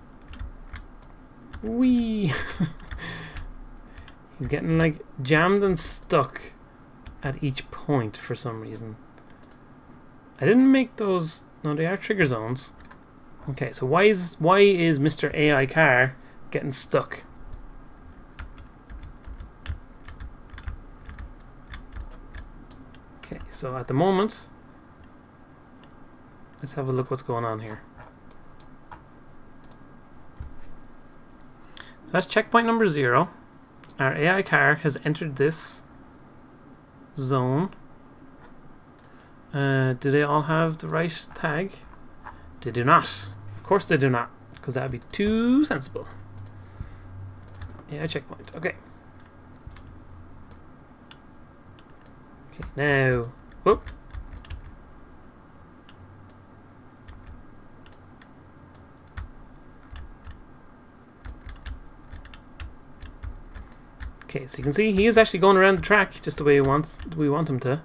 Whee! He's getting like jammed and stuck at each point for some reason. I didn't make those, no, they are trigger zones. Okay, so why is Mr. AI car getting stuck? Okay, so at the moment, let's have a look what's going on here. So that's checkpoint number 0. Our AI car has entered this zone. Do they all have the right tag? They do not. Of course they do not, because that would be too sensible. AI checkpoint. Okay. Okay, now, whoop. Okay, so you can see he is actually going around the track just the way we want him to.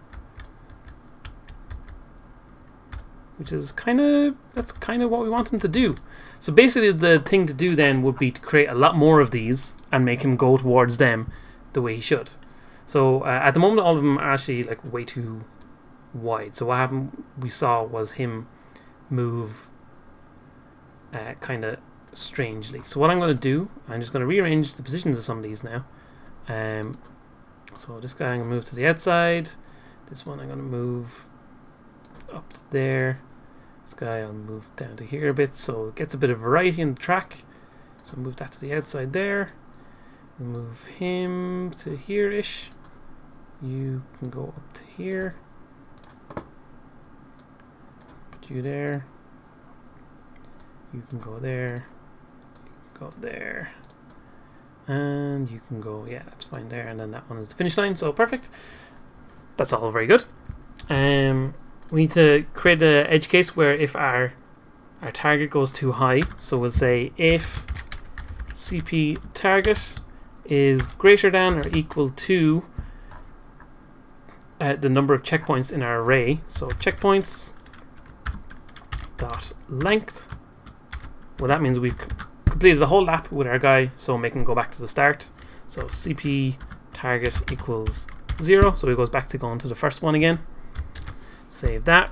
Which is that's kind of what we want him to do. So basically the thing to do then would be to create a lot more of these and make him go towards them the way he should. So at the moment all of them are actually like way too wide. So what happened, we saw was him move kind of strangely. So what I'm going to do, I'm just going to rearrange the positions of some of these now. So this guy I'm going to move to the outside. This one I'm going to move up to there. This guy I'll move down to here a bit so it gets a bit of variety in the track. So move that to the outside there. Move him to here-ish. You can go up to here. Put you there. You can go there. You can go there. And you can go, yeah, that's fine there. And then that one is the finish line, so perfect. That's all very good. We need to create an edge case where if our target goes too high, so we'll say if CP target is greater than or equal to the number of checkpoints in our array. So checkpoints dot length. Well, that means we've completed the whole lap with our guy, so make him go back to the start. So CP target equals 0, so he goes back to going to the first one again. Save that.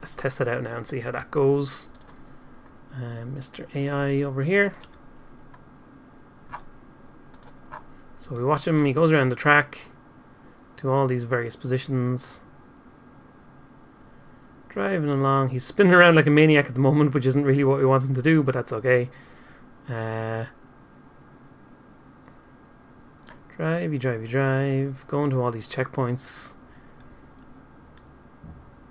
Let's test it out now and see how that goes. Mr. AI over here. So we watch him, he goes around the track to all these various positions. Driving along, he's spinning around like a maniac at the moment, which isn't really what we want him to do, but that's okay. Drive. Going to all these checkpoints.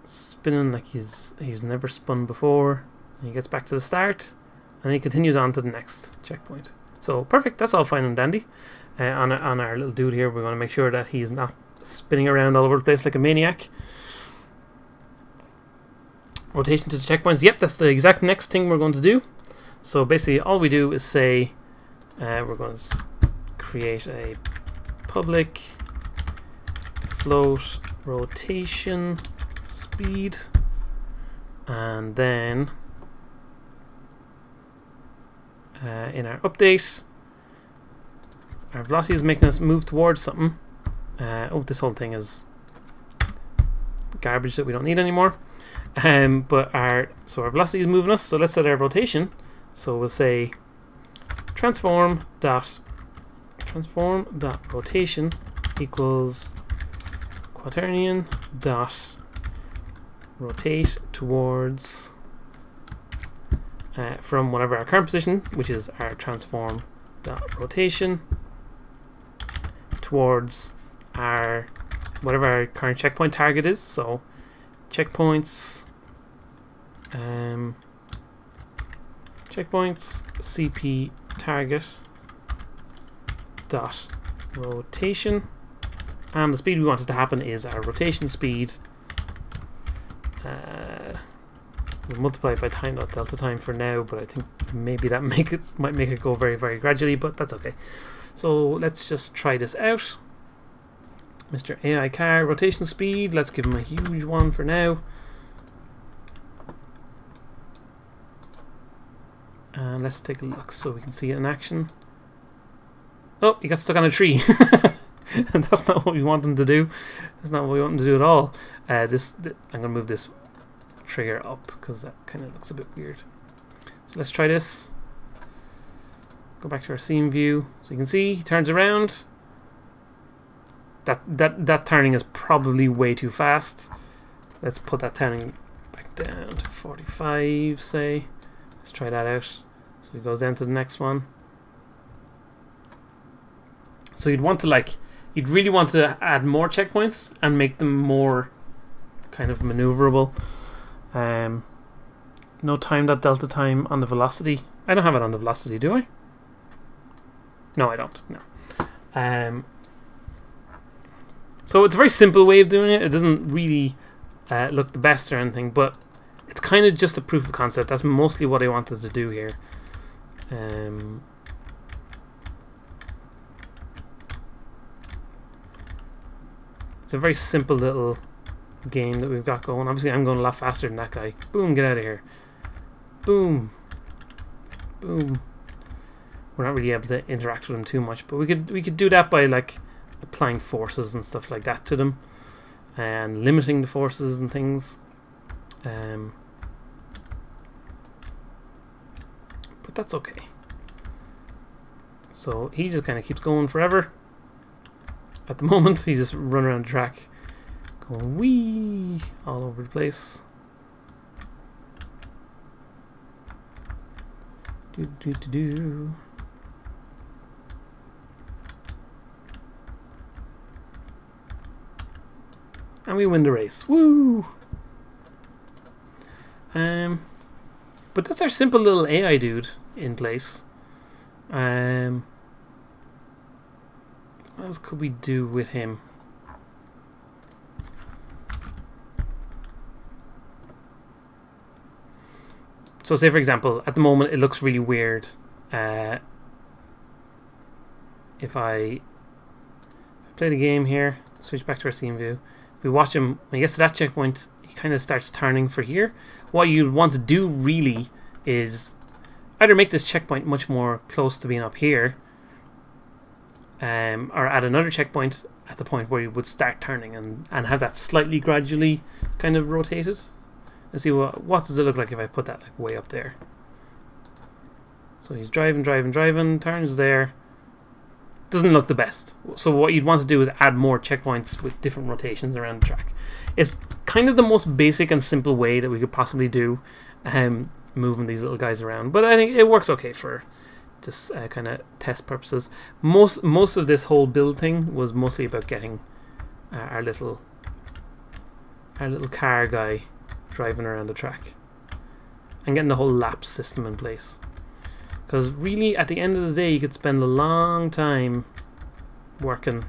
Spinning like he's never spun before. And he gets back to the start. And he continues on to the next checkpoint. So perfect, that's all fine and dandy. On our little dude here, we want to make sure that he's not spinning around all over the place like a maniac. Rotation to the checkpoints. Yep, that's the exact next thing we're going to do. So basically all we do is say we're going to create a public float rotation speed, and then in our update, our velocity is making us move towards something. Oh, this whole thing is garbage that we don't need anymore. But our velocity is moving us. So let's set our rotation. So we'll say transform dot rotation equals quaternion dot rotate towards from whatever our current position, which is our transform dot rotation, towards our whatever our current checkpoint target is. So checkpoints CP target dot rotation, and the speed we want it to happen is our rotation speed. We'll multiply it by time dot delta time for now, but I think maybe that might make it go very, very gradually, but that's okay. So let's just try this out. Mr. AI car rotation speed, let's give him a huge one for now. And let's take a look so we can see it in action. Oh, he got stuck on a tree. And that's not what we want him to do. That's not what we want him to do at all. I'm going to move this trigger up because that kind of looks a bit weird. So let's try this. Go back to our scene view. So you can see he turns around. That turning is probably way too fast. Let's put that turning back down to 45, say. Let's try that out. So he goes down to the next one. So you'd really want to add more checkpoints and make them more kind of maneuverable. No time.delta time on the velocity. I don't have it on the velocity, do I? No, I don't. No. So it's a very simple way of doing it. It doesn't really look the best or anything, but it's kind of just a proof of concept. That's mostly what I wanted to do here. It's a very simple little game that we've got going. Obviously, I'm going a lot faster than that guy. Boom, get out of here. Boom. Boom. We're not really able to interact with him too much, but we could do that by like applying forces and stuff like that to them, and limiting the forces and things. But that's okay. So he just kind of keeps going forever. At the moment, he's just running around the track, going wee all over the place. Do. And we win the race. Woo! But that's our simple little AI dude in place. What else could we do with him? So say for example, at the moment it looks really weird. If I play the game here, switch back to our scene view. If we watch him, when he gets to that checkpoint, he kind of starts turning for here. What you want to do really is either make this checkpoint much more close to being up here, or add another checkpoint at the point where you would start turning and have that slightly gradually kind of rotated. Let's see what does it look like if I put that like way up there. So he's driving, turns there. Doesn't look the best. So what you'd want to do is add more checkpoints with different rotations around the track. It's kind of the most basic and simple way that we could possibly do moving these little guys around, but I think it works okay for just kind of test purposes. Most of this whole build thing was mostly about getting our little car guy driving around the track and getting the whole lap system in place. Because really, at the end of the day, you could spend a long time working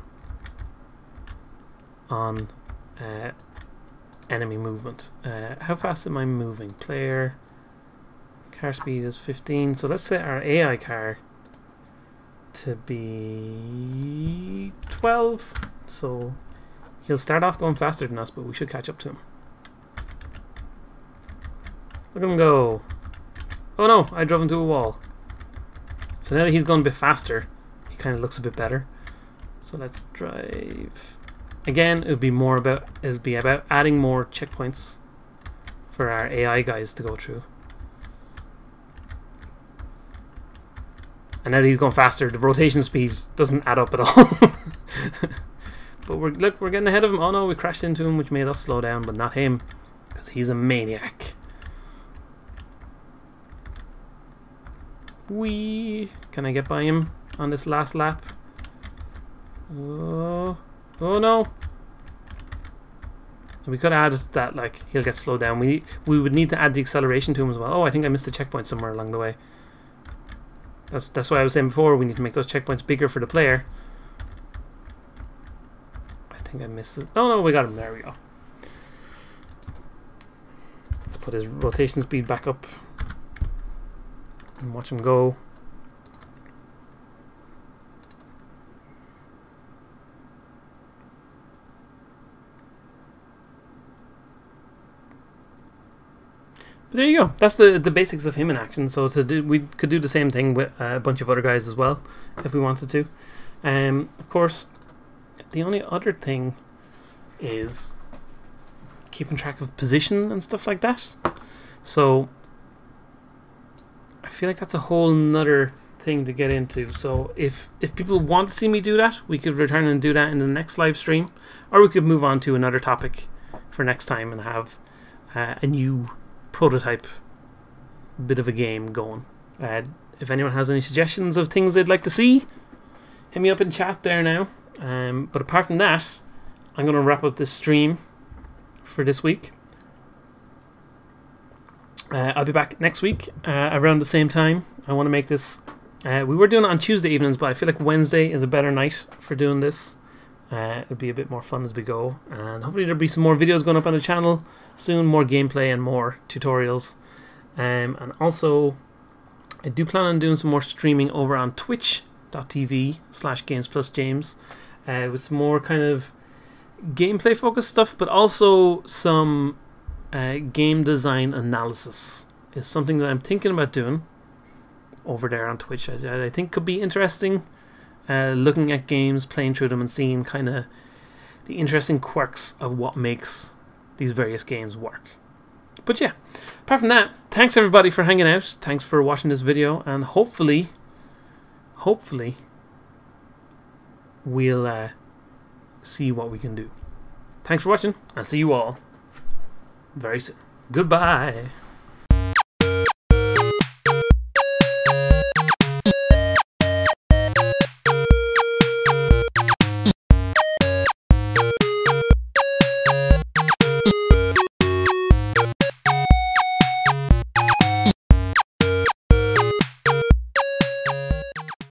on enemy movement. How fast am I moving? Player car speed is 15, so let's set our AI car to be 12. So he'll start off going faster than us, but we should catch up to him. Look at him go. Oh no, I drove into a wall. So now that he's gone a bit faster, he kind of looks a bit better. So let's drive. Again, it'll be about adding more checkpoints for our AI guys to go through. And now that he's going faster, the rotation speed doesn't add up at all. But we're getting ahead of him. Oh no, we crashed into him, which made us slow down, but not him, because he's a maniac. Can I get by him on this last lap? Oh no! We could add that, like, he'll get slowed down. We would need to add the acceleration to him as well. Oh, I think I missed a checkpoint somewhere along the way. That's why I was saying before, we need to make those checkpoints bigger for the player. I think I missed it. Oh no, we got him. There we go. Let's put his rotation speed back up and watch him go. But there you go. That's the basics of him in action. So we could do the same thing with a bunch of other guys as well, if we wanted to. Of course, the only other thing is keeping track of position and stuff like that. So I feel like that's a whole nother thing to get into. So if people want to see me do that, we could return and do that in the next live stream, or we could move on to another topic for next time and have a new prototype bit of a game going. If anyone has any suggestions of things they'd like to see, hit me up in chat there now. But apart from that, I'm going to wrap up this stream for this week. I'll be back next week around the same time. I want to make this... we were doing it on Tuesday evenings, but I feel like Wednesday is a better night for doing this. It'll be a bit more fun as we go, and hopefully there'll be some more videos going up on the channel soon, more gameplay and more tutorials. And also, I do plan on doing some more streaming over on twitch.tv/GamesPlusJames with some more kind of gameplay focused stuff, but also some game design analysis is something that I'm thinking about doing over there on Twitch. I think could be interesting. Looking at games, playing through them, and seeing kind of the interesting quirks of what makes these various games work. But yeah, apart from that, thanks everybody for hanging out. Thanks for watching this video, and hopefully we'll see what we can do. Thanks for watching. I'll see you all very soon. Goodbye.